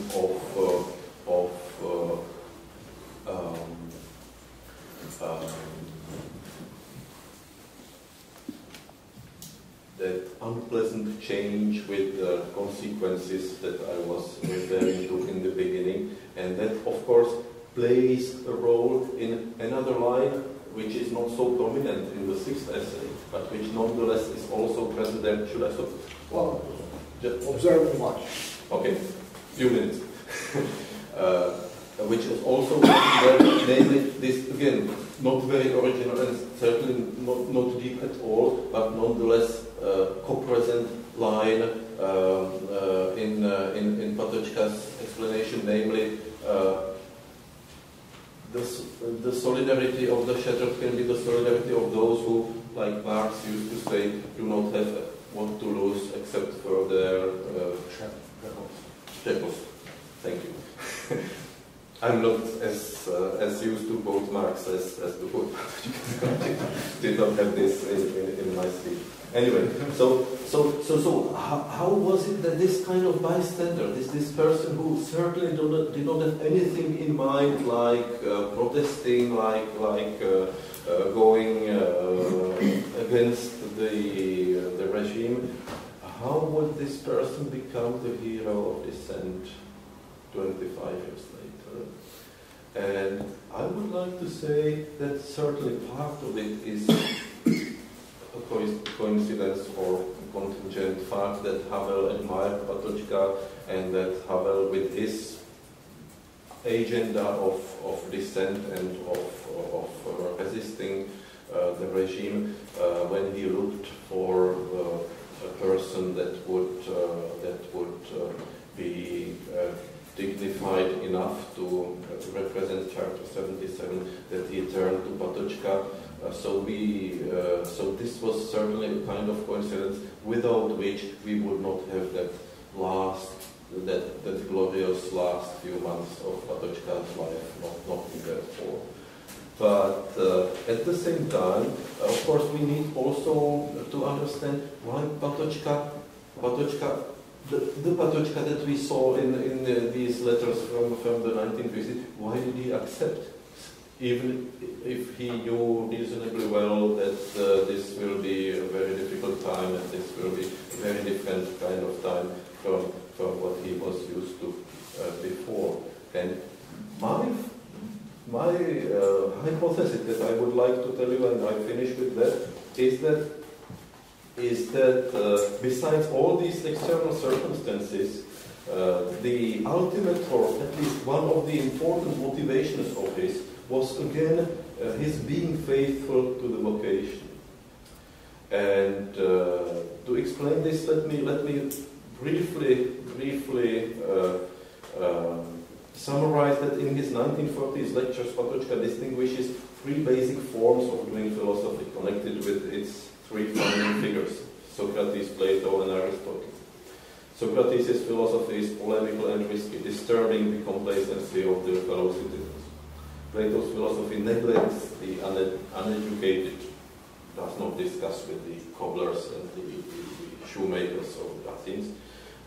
that unpleasant change with the consequences that I was referring to in the beginning, and that of course plays a role in another line which is not so prominent in the sixth essay, but which nonetheless is also present there. Should I stop? Well, just observe much. Okay, few minutes. Which is also there, namely this, again, not very original and certainly not deep at all, but nonetheless co-present line in Patočka's explanation, namely the solidarity of the shattered can be the solidarity of those who, like Marx used to say, do not have what to lose except for their shackles. Thank you. I'm not as used to both Marx as to both Patočka. Did not have this in my speech. Anyway, so how was it that this kind of bystander, this person who certainly did not have anything in mind, like protesting, like going against the regime, how would this person become the hero of dissent 25 years later? And I would like to say that certainly part of it is a coincidence or contingent fact that Havel admired Patočka, and that Havel, with his agenda of dissent and of resisting the regime, when he looked for a person that would be dignified enough to represent Charter 77, that he turned to Patočka. So this was certainly a kind of coincidence without which we would not have that glorious last few months of Patočka's life, not in that form. But at the same time, of course, we need also to understand why Patočka, the Patočka that we saw in these letters from the 1950s, why did he accept? Even if he knew reasonably well that this will be a very difficult time and this will be a very different kind of time from what he was used to before. And my hypothesis that I would like to tell you, and I finish with that, is that besides all these external circumstances, the ultimate, or at least one of the important motivations of this was again his being faithful to the vocation. And to explain this, let me briefly summarize that in his 1940s lectures, Patočka distinguishes three basic forms of doing philosophy connected with its three founding figures: Socrates, Plato, and Aristotle. Socrates' philosophy is polemical and risky, disturbing the complacency of their fellow citizens. Plato's philosophy neglects the uneducated, does not discuss with the cobblers and the shoemakers of Athens,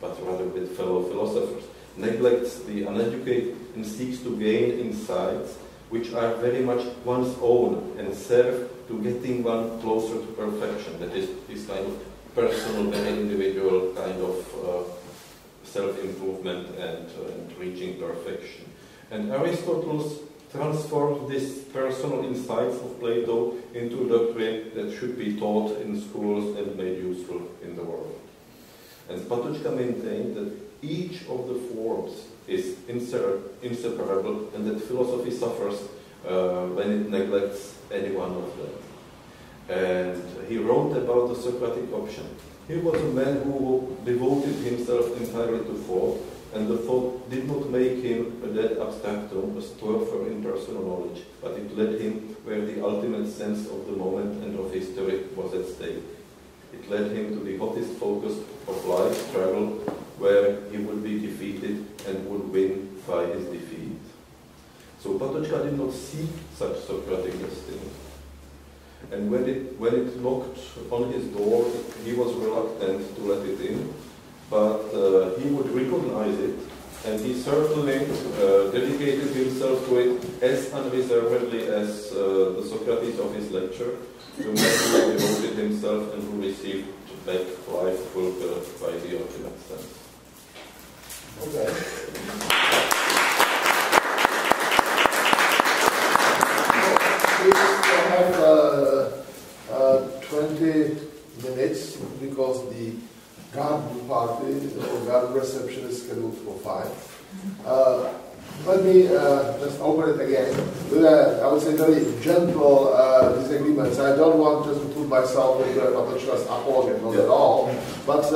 but rather with fellow philosophers. Neglects the uneducated and seeks to gain insights which are very much one's own and serve to getting one closer to perfection. That is this kind of personal and individual kind of self-improvement and reaching perfection. And Aristotle transformed these personal insights of Plato into a doctrine that should be taught in schools and made useful in the world. And Patočka maintained that each of the forms is inseparable, and that philosophy suffers when it neglects any one of them. And he wrote about the Socratic option. He was a man who devoted himself entirely to thought, and the thought did not make him a dead abstractum, a store for impersonal knowledge, but it led him where the ultimate sense of the moment and of history was at stake. It led him to the hottest focus of life's struggle, where he would be defeated and would win by his defeat. So Patočka did not seek such Socratic destiny. And when it knocked on his door, he was reluctant to let it in, but he would recognize it, and he certainly dedicated himself to it as unreservedly as the Socrates of his lecture, to whom he devoted himself and who received back life fulfilled by the ultimate sense. Okay. We have 20 minutes because the garden party or garden reception is scheduled for 5. Let me just open it again with I would say, very gentle disagreements. I don't want to put myself into Patočka's apology, not at all. But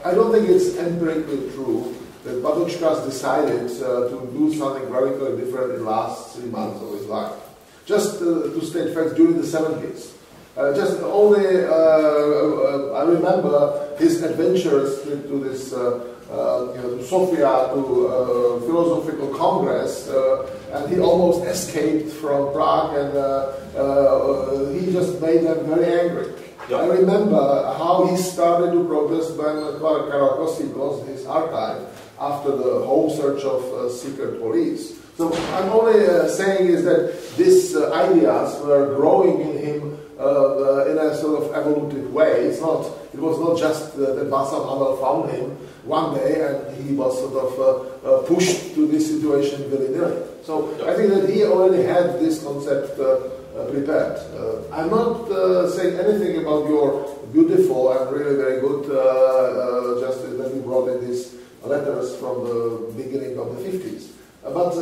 I don't think it's empirically true that Patočka has decided to do something radically different in the last 3 months of his life. Just to state facts, during the 70s. Just only, I remember his adventures to this, to Sofia, to philosophical congress, and he almost escaped from Prague, and he just made them very angry. Yep. I remember how he started to protest when Karakosi closed his archive after the home search of secret police. So I'm only saying is that these ideas were growing in him in a sort of evolutive way. It was not just that Václav Havel found him one day and he was sort of pushed to this situation willy-nilly. So I think that he already had this concept prepared. I'm not saying anything about your beautiful and really very good justice that you brought in these letters from the beginning of the 50s. But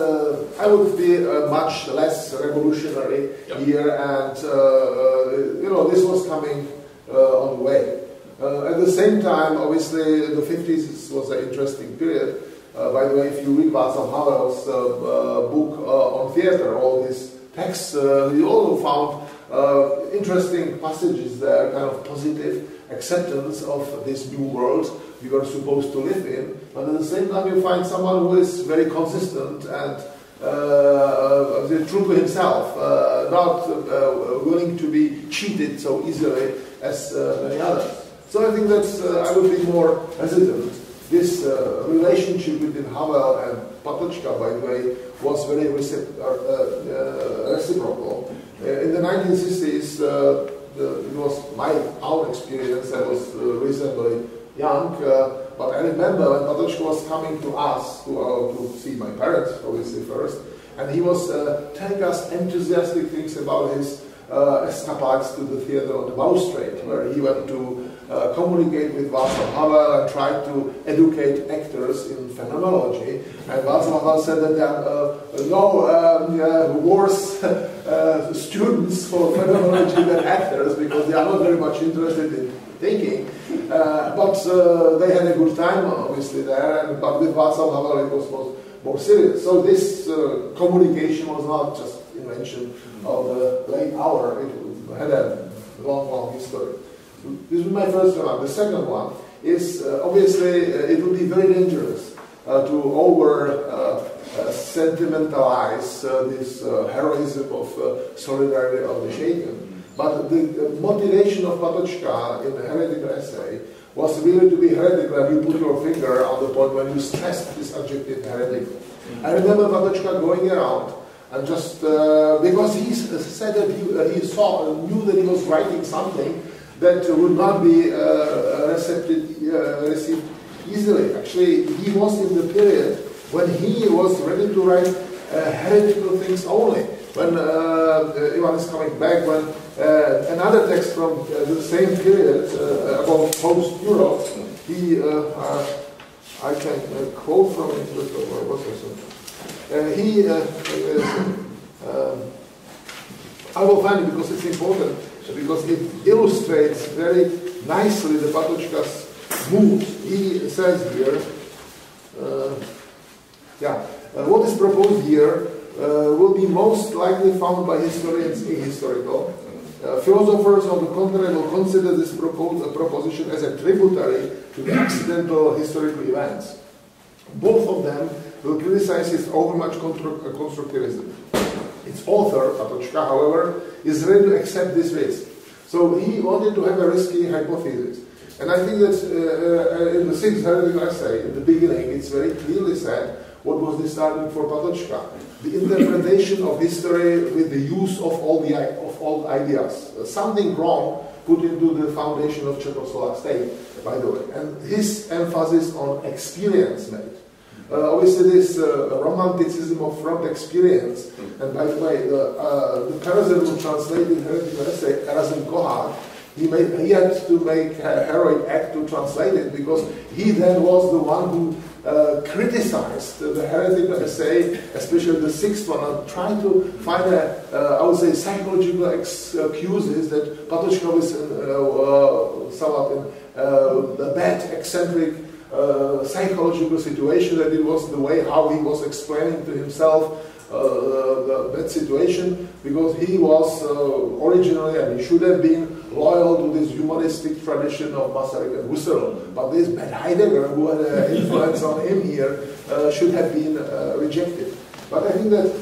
I would be much less revolutionary here, and this was coming on the way. At the same time, obviously, the 50s was an interesting period. By the way, if you read Václav Havel's book on theater, all his texts, you also found interesting passages there, kind of positive acceptance of this new world we were supposed to live in, but at the same time you find someone who is very consistent and true to himself, not willing to be cheated so easily as many others. So I think that I would be more hesitant. This relationship between Havel and Patočka, by the way, was very reciprocal. In the 1960s, it was my own experience. I was reasonably young, but I remember when Patočka was coming to us, to see my parents, obviously first, and he was telling us enthusiastic things about his escapades to the theater on the Balustrade, where he went to communicate with Václav Havel and tried to educate actors in phenomenology. And Václav Havel said that there are no worse students for phenomenology than actors, because they are not very much interested in thinking. But they had a good time, obviously, there. But with Václav Havel, it was more serious. So this communication was not just invention of the late hour. It had a long history. This is my first remark. The second one is obviously it would be very dangerous to over sentimentalize this heroism of solidarity of the shaken. But the motivation of Patočka in the heretical essay was really to be heretical, and you put your finger on the point when you stressed this adjective heretical. I remember Patočka going around and just because he said that he knew that he was writing something that would not be received easily. Actually, he was in the period when he was ready to write heretical things only. When Ivan is coming back, when another text from the same period about post-Europe, he, I can quote from it, I will find it because it's important, because it illustrates very nicely the Patočka's mood. He says here, what is proposed here will be most likely found by historians ahistorical. Philosophers, on the contrary, will consider this proposition as a tributary to the accidental historical events. Both of them will criticize his overmuch constructivism. Its author, Patočka, however, is ready to accept this risk. So he wanted to have a risky hypothesis. And I think that in the sixth heretical essay, in the beginning, it's very clearly said what was the starting for Patočka. The interpretation of history with the use of all ideas. Something wrong put into the foundation of Czechoslovak state, by the way. And his emphasis on experience made. Obviously this romanticism of front experience, and by the way, the Karazen who translated heretical essay, Karazen Kohar, he had to make a heroic act to translate it, because he then was the one who criticized the heretical essay, especially the sixth one, and tried to find I would say, psychological excuses that Patočka was somewhat in a bad, eccentric psychological situation, that it was the way how he was explaining to himself the bad situation, because he was originally, and he should have been, loyal to this humanistic tradition of Masaryk and Husserl. But this bad Heidegger, who had an influence on him here, should have been rejected. But I think that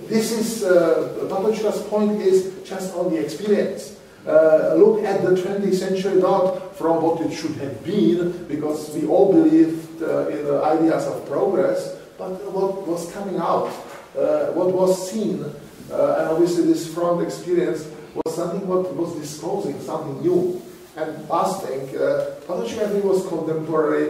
this is, Patočka's point is just on the experience. Look at the 20th century, not from what it should have been, because we all believed in the ideas of progress, but what was coming out, what was seen, and obviously this front experience was something what was disclosing something new. And last thing, Patočka, I think, was contemporary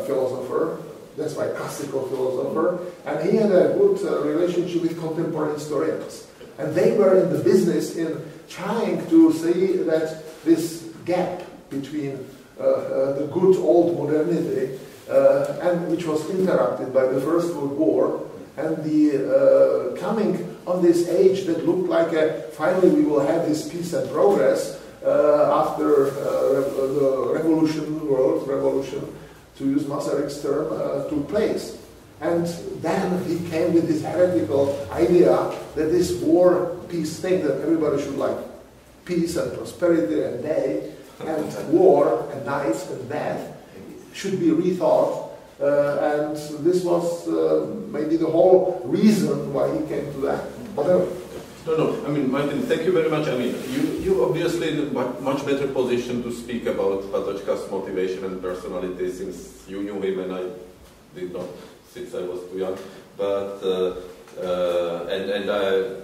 philosopher, that's why classical philosopher, and he had a good relationship with contemporary historians. And they were in the business in trying to see that this gap between the good old modernity, and which was interrupted by the First World War, and the coming of this age that looked like finally we will have this peace and progress after the revolution, world revolution, to use Masaryk's term, took place. And then he came with this heretical idea that this war peace thing that everybody should like, peace and prosperity and day, and war and night and death, should be rethought. And this was maybe the whole reason why he came to that. Whatever. No, I mean, Martin, thank you very much. I mean, you obviously in a much better position to speak about Patočka's motivation and personality, since you knew him and I did not, since I was too young. But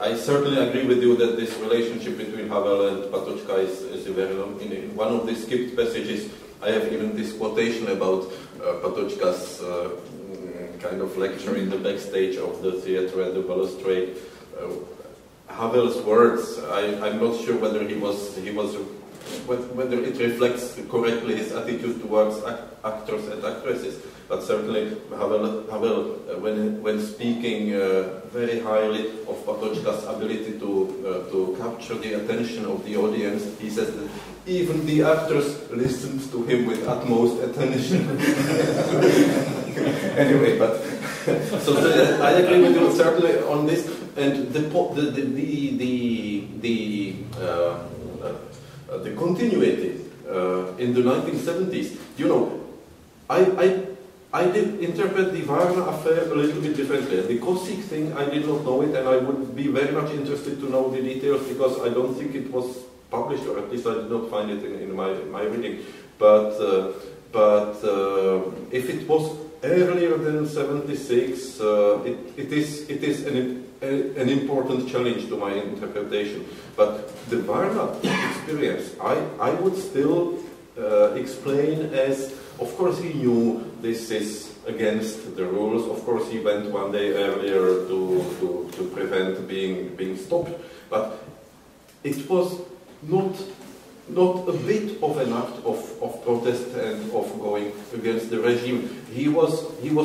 I certainly agree with you that this relationship between Havel and Patočka is very long. In one of the skipped passages, I have even this quotation about Patočka's kind of lecture in the backstage of the theater at the balustrade. Havel's words, I'm not sure whether whether it reflects correctly his attitude towards actors and actresses, but certainly Havel when speaking very highly of Patočka's ability to capture the attention of the audience, he says that even the actors listened to him with utmost attention. Anyway, but so I agree with you certainly on this, and the continuity in the 1970s. You know, I did interpret the Varna affair a little bit differently. And the Kosik thing, I did not know it, and I would be very much interested to know the details, because I don't think it was published, or at least I did not find it in my reading. But if it was earlier than 76, it is an important challenge to my interpretation. But the Varna experience, I would still explain as, of course he knew this is against the rules, of course he went one day earlier to prevent being stopped, but it was not a bit of an act of protest and of going against the regime. He was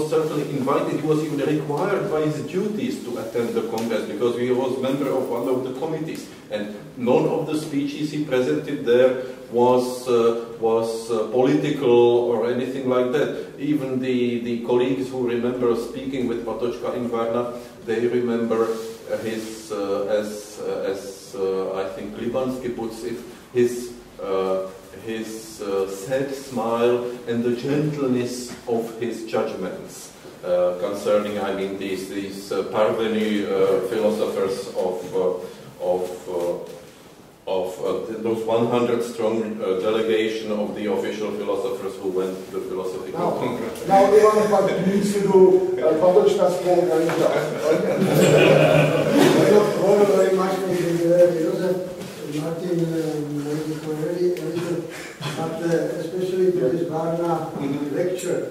certainly invited, he was even required by his duties to attend the Congress, because he was member of one of the committees, and none of the speeches he presented there was political or anything like that. Even the colleagues who remember speaking with Patočka in Varna, they remember his, as I think Libansky puts it, his sad smile and the gentleness of his his judgments concerning, I mean, these parvenu philosophers of those 100-strong delegation of the official philosophers who went to the philosophical congress. Now Ivan pak needs to do Patočka school very well. All very much Josef, Martin made it already, but especially to this Varna lecture,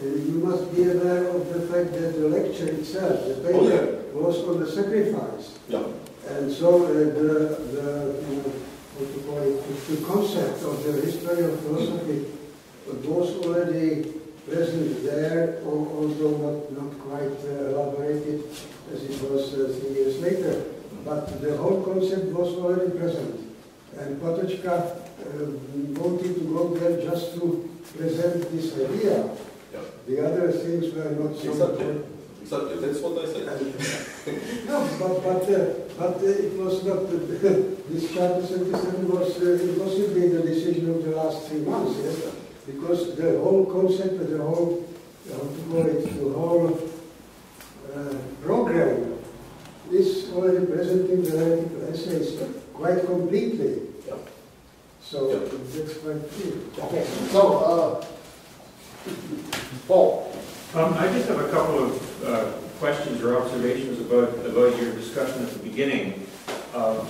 you must be aware of the fact that the lecture itself, the paper, was on the sacrifice. Yeah. And so the concept of the history of philosophy was already present there, although not quite elaborated as it was 3 years later. But the whole concept was already present. And Patočka wanted to go there just to present this idea. Yeah. The other things were not so important. Exactly, that's what I said. No, but it was not, this Charter 77 was impossibly the decision of the last 3 months, yes? Because the whole concept, the whole, how to call it, the whole program is already present in the heretical essays quite completely. Yeah. So that's quite clear. Okay, so, Paul. I just have a couple of questions or observations about your discussion at the beginning of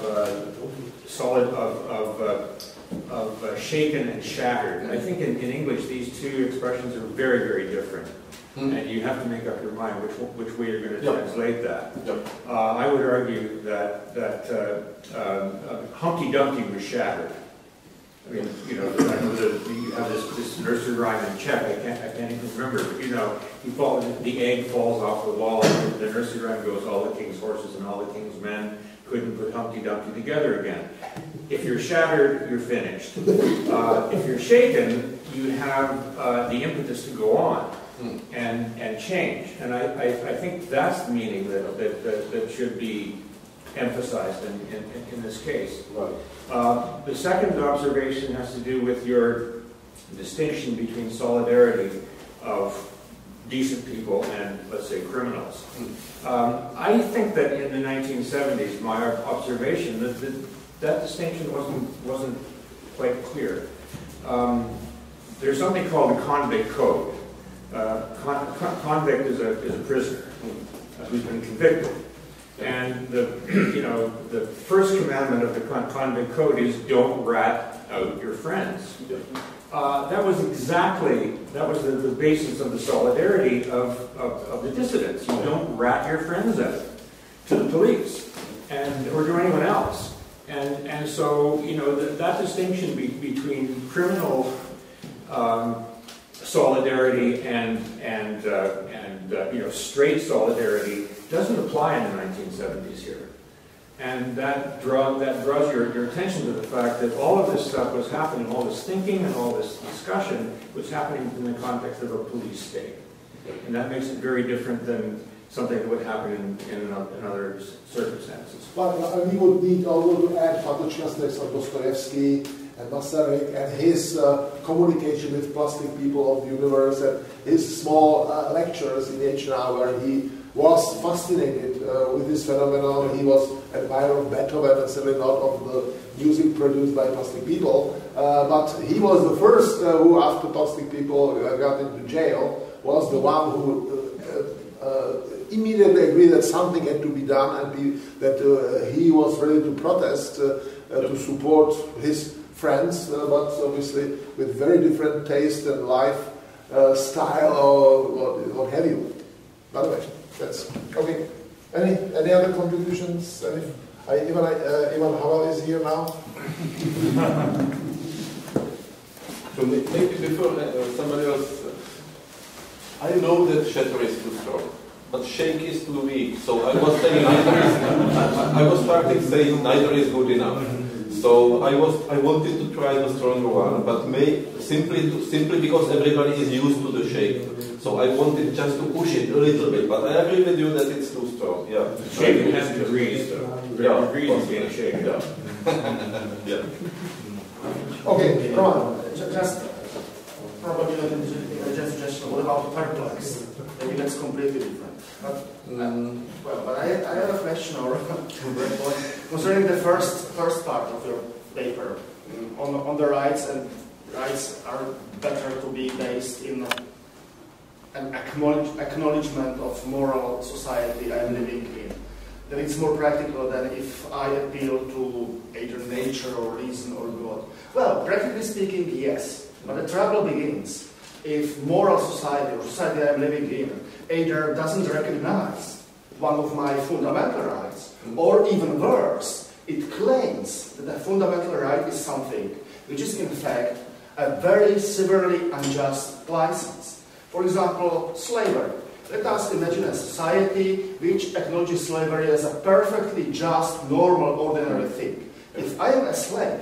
shaken and shattered. And I think in English these two expressions are very, very different, and you have to make up your mind which way you're going to translate that. I would argue that Humpty Dumpty was shattered. I mean, you know, you have this nursery rhyme in Czech. I can't even remember. But, you know, the egg falls off the wall, and the nursery rhyme goes, "All the king's horses and all the king's men couldn't put Humpty Dumpty together again." If you're shattered, you're finished. If you're shaken, you have the impetus to go on and change. And I think that's the meaning that should be emphasized in this case. Right. The second observation has to do with your distinction between solidarity of decent people and, let's say, criminals. I think that in the 1970s, my observation that distinction wasn't quite clear. There's something called the convict code. Convict is a prisoner who's been convicted. And the first commandment of the convict code is don't rat out your friends. That was the basis of the solidarity of the dissidents. You don't rat your friends out to the police or to anyone else. And so that distinction between criminal solidarity and straight solidarity doesn't apply in the 1970s here. And that draws your attention to the fact that all of this stuff was happening, all this thinking and all this discussion was happening in the context of a police state. And that makes it very different than something that would happen in other circumstances. But we would need also to add Patočka's text on Dostoevsky and Masaryk and his communication with plastic people of the universe and his small lectures in H&R where he was fascinated with this phenomenon. He was an admirer of Beethoven and certainly not of the music produced by plastic people. But he was the first who, after plastic people got into jail, was the one who immediately agreed that something had to be done and that he was ready to protest to support his friends, but obviously with very different taste and life style or what have you. By the way, that's okay. Any other contributions? Ivan Havel is here now. So maybe before somebody else, I know that shatter is too strong, but shake is too weak. So I was saying I was starting saying neither is good enough. So I wanted to try the stronger one, but simply because everybody is used to the shake. So I wanted just to push it a little bit, but I agree with you that it's too strong. Yeah. Shaking has degrees, though. Yeah. Degrees of being shaken. Yeah. Yeah. Okay, come on. Just probably just a little about perplex. Maybe that's completely different. But I have a question or concerning the first part of your paper on the rights, and rights are better to be based in an acknowledgement of moral society I am living in. That it's more practical than if I appeal to either nature or reason or God. Well, practically speaking, yes. But the trouble begins if moral society or society I am living in either doesn't recognize one of my fundamental rights, or even worse, it claims that the fundamental right is something which is in fact a very severely unjust license. For example, slavery. Let us imagine a society which acknowledges slavery as a perfectly just, normal, ordinary thing. If I am a slave,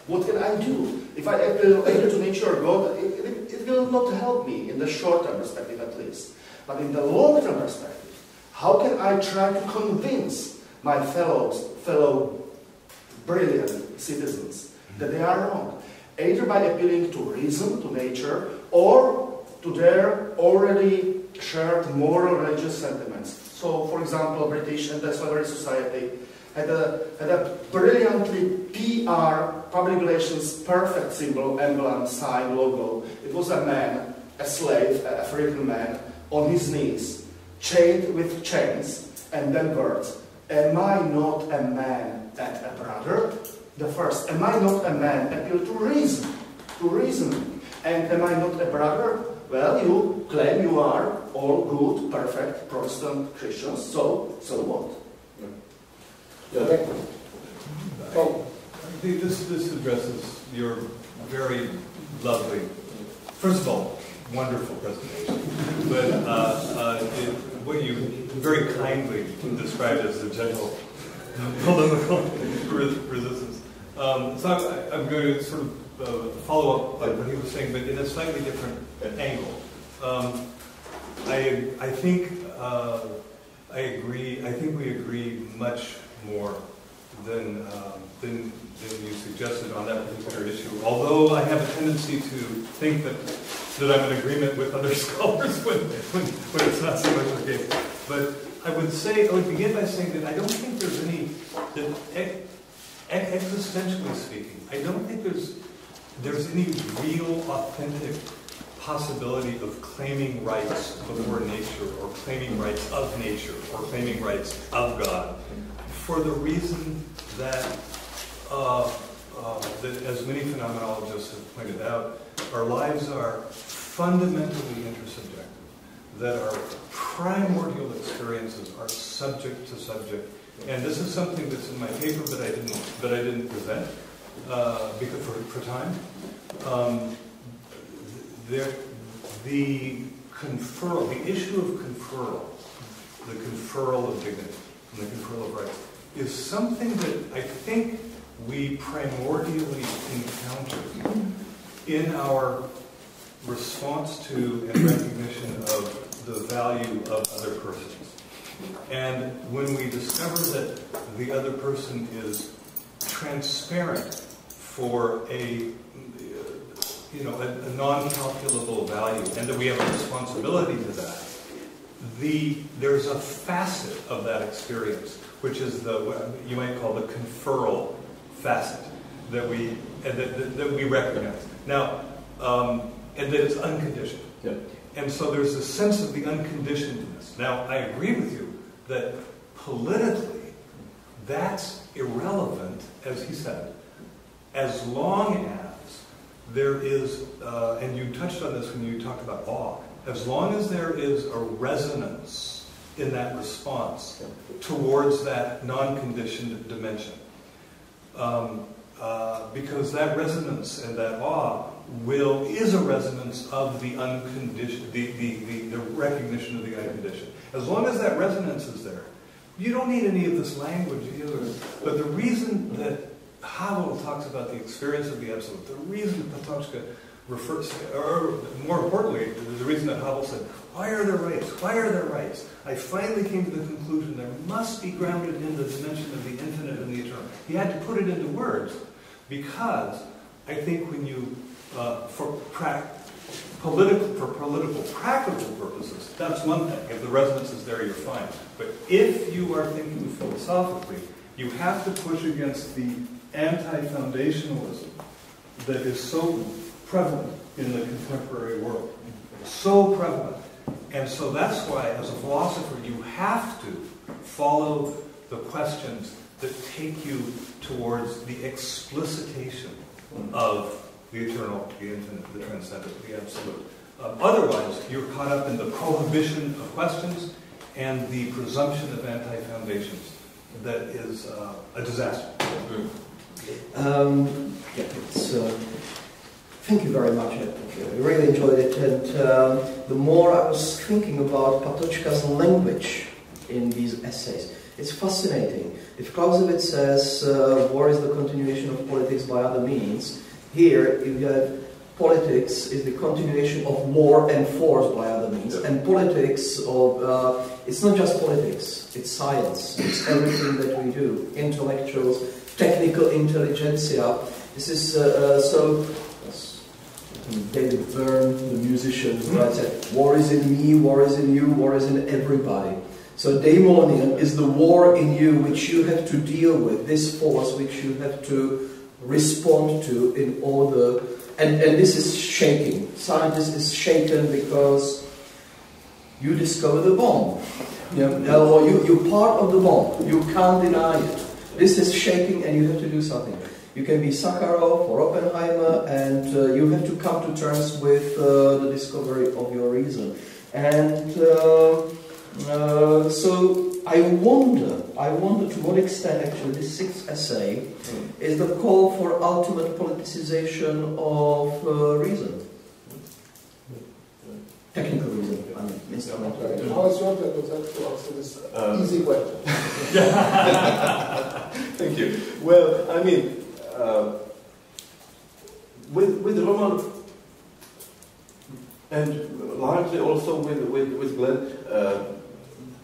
what can I do? If I appeal either to nature or God, it will not help me in the short-term perspective at least. But in the long-term perspective, how can I try to convince my fellow brilliant citizens that they are wrong? Either by appealing to reason, to nature, or to their already shared moral religious sentiments. So, for example, British anti-slavery society had a brilliantly PR, public relations, perfect symbol, emblem, sign, logo. It was a man, a slave, an African man, on his knees, chained with chains, and then words, am I not a man and a brother? The first, am I not a man? Appeal to reason. And am I not a brother? Well, you claim you are all good, perfect Protestant Christians, so what? I think this addresses your very lovely, first of all, wonderful presentation, but what you very kindly described as the general polemical resistance. So I'm going to sort of follow up on what he was saying, but in a slightly different angle. I think I agree. I think we agree much more than you suggested on that particular issue. Although I have a tendency to think that I'm in agreement with other scholars when it's not so much the case. But I would begin by saying that I don't think there's any, existentially speaking, I don't think there's any real, authentic possibility of claiming rights before nature, or claiming rights of nature, or claiming rights of God, for the reason that, as many phenomenologists have pointed out, our lives are fundamentally intersubjective, that our primordial experiences are subject to subject. And this is something that's in my paper, but I didn't present because for time. The conferral, the issue of conferral, the conferral of dignity and the conferral of rights, is something that I think we primordially encountered in our response to and recognition of the value of other persons. And when we discover that the other person is transparent for a non-calculable value, and that we have a responsibility to that, there's a facet of that experience, which is what you might call the conferral facet that we recognize. Now, and that it's unconditioned. Yeah. And so there's a sense of the unconditionedness. Now, I agree with you that politically, that's irrelevant, as he said, as long as there is, and you touched on this when you talked about awe, as long as there is a resonance in that response towards that non-conditioned dimension. Because that resonance and that awe is a resonance of the unconditioned, the recognition of the unconditioned. As long as that resonance is there, you don't need any of this language either. But the reason that Havel talks about the experience of the absolute, the reason Patočka refers, or more importantly, the reason that Havel said, why are there rights? Why are there rights? I finally came to the conclusion there must be grounded in the dimension of the infinite and the eternal. He had to put it into words because I think when you, for political, practical purposes, that's one thing. If the resonance is there, you're fine. But if you are thinking philosophically, you have to push against the anti-foundationalism that is so prevalent in the contemporary world. So prevalent. And so that's why, as a philosopher, you have to follow the questions that take you towards the explicitation of the eternal, the infinite, the transcendent, the absolute. Otherwise, you're caught up in the prohibition of questions and the presumption of anti-foundations. That is a disaster. Thank you very much. I really enjoyed it. And the more I was thinking about Patočka's language in these essays, it's fascinating. If Clausewitz says war is the continuation of politics by other means, here you have politics is the continuation of war and force by other means. And politics, it's not just politics, it's science, it's everything that we do. Intellectuals, technical intelligentsia. This is David Byrne, the musician, writes that war is in me, war is in you, war is in everybody. So daemonion is the war in you which you have to deal with, this force which you have to respond to in order. And this is shaking. Scientist is shaken because you discover the bomb. Or you're part of the bomb. You can't deny it. This is shaking and you have to do something. You can be Sakharov or Oppenheimer, and you have to come to terms with the discovery of your reason. And so I wonder to what extent actually this sixth essay is the call for ultimate politicization of reason. Technical reason, I mean, instrumental. How is your turn to answer this easy question? Thank you. Well, I mean, with Roman, and largely also with Glenn,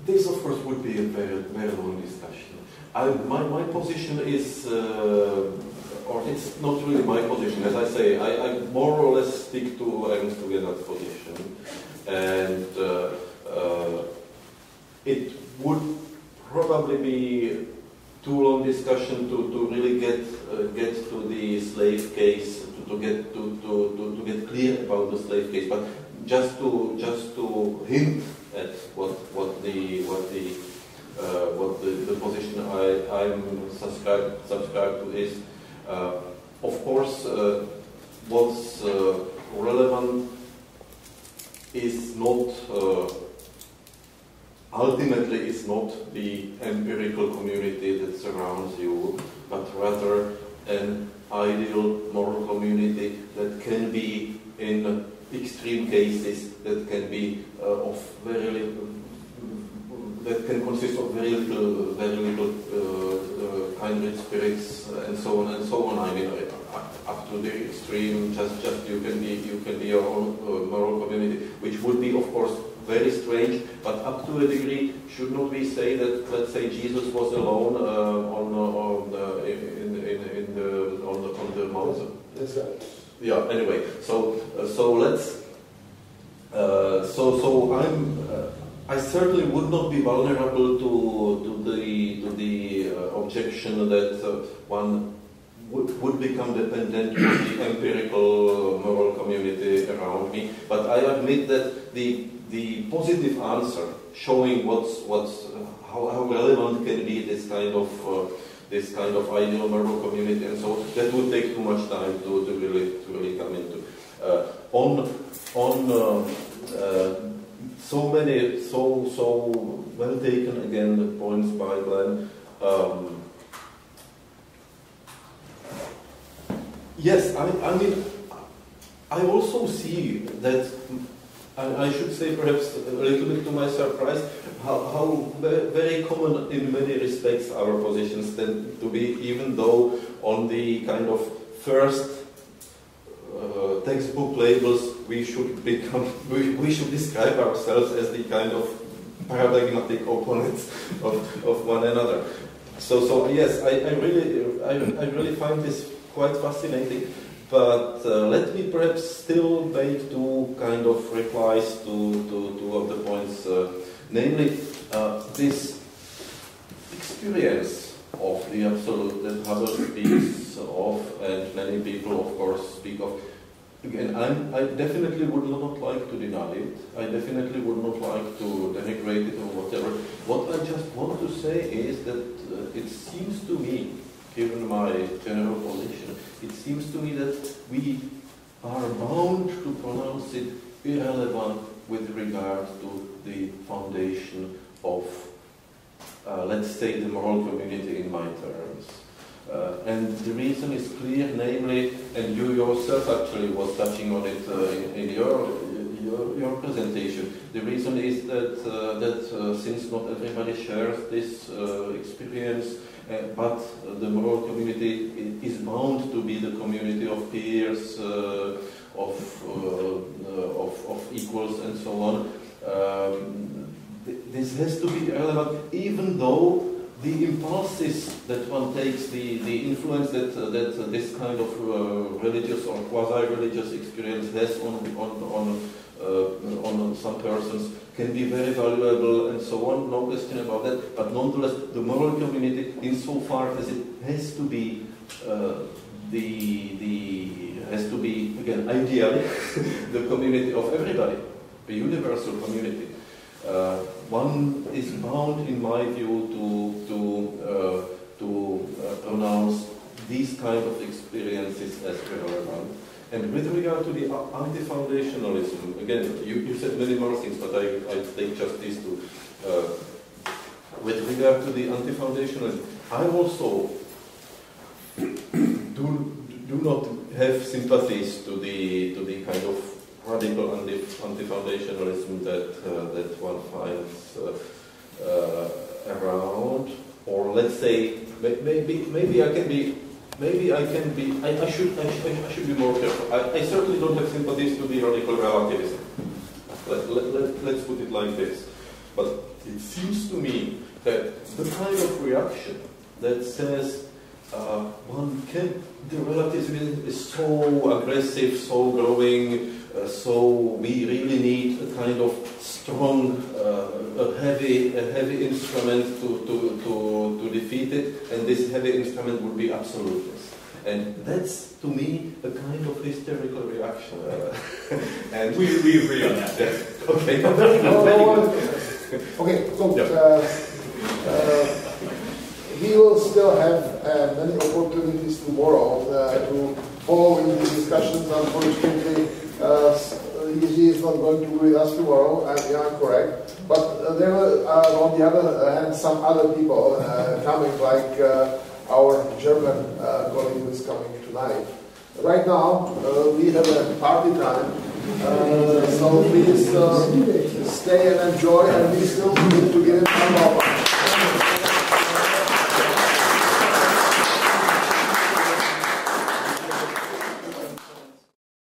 this of course would be a very, very long discussion. My position is, or it's not really my position, as I say, I more or less stick to Ernst Together's position, and it would probably be too long discussion to really get to the slave case, to get clear about the slave case, but just to hint at what the position I'm subscribed to is. Of course, what's relevant is not. Ultimately, it's not the empirical community that surrounds you, but rather an ideal moral community that can be, in extreme cases, that can be of very little, that can consist of very little kindred spirits, and so on and so on. I mean, up to the extreme, just you can be your own moral community, which would be, of course, very strange, but up to a degree, should not we say that, let's say, Jesus was alone on the mountain? That's right. Yeah. Anyway, so let's. So I certainly would not be vulnerable to the objection that one would become dependent on the empirical moral community around me. But I admit that the positive answer, showing how relevant can be this kind of ideal moral community, and so that would take too much time to really come into. So well taken again the points by Glenn. Yes, I mean, I also see that. I should say, perhaps a little bit to my surprise, how very common in many respects our positions tend to be, even though on the kind of first textbook labels we should describe ourselves as the kind of paradigmatic opponents of one another. So yes, I really find this quite fascinating. But let me perhaps still make two kind of replies to two of the points. Namely, this experience of the absolute that Havel speaks of, and many people, of course, speak of. Again, I definitely would not like to deny it. I definitely would not like to denigrate it or whatever. What I just want to say is that it seems to me, given my general position, it seems to me that we are bound to pronounce it irrelevant with regard to the foundation of, let's say, the moral community in my terms. And the reason is clear, namely, and you yourself actually was touching on it in your presentation. The reason is that since not everybody shares this experience, but the moral community is bound to be the community of peers, of equals, and so on. This has to be relevant, even though the impulses that one takes, the influence that this kind of religious or quasi-religious experience has on some persons can be very valuable and so on, no question about that. But nonetheless, the moral community, insofar as it has to be again ideally the community of everybody, the universal community. One is bound, in my view, to pronounce these kind of experiences as relevant. And with regard to the anti-foundationalism, again, you said many more things, but I take just these two. With regard to the anti-foundationalism, I also do not have sympathies to the kind of radical anti-foundationalism that one finds around, or let's say maybe I should be more careful. I certainly don't have sympathies to the radical relativism. Let's put it like this. But it seems to me that the kind of reaction that says the relativism is so aggressive, so growing, so we really need a kind of strong, a heavy instrument to defeat it, and this heavy instrument would be absoluteness. And that's, to me, a kind of hysterical reaction. And we agree on that. Okay. Okay, so we will still have many opportunities tomorrow to follow in the discussions. Unfortunately, Easy is not going to be with us tomorrow, and yeah, I'm correct. But there were, on the other hand, some other people coming, like our German colleague who is coming tonight. Right now, we have a party time, so please stay and enjoy, and we still need to give him some of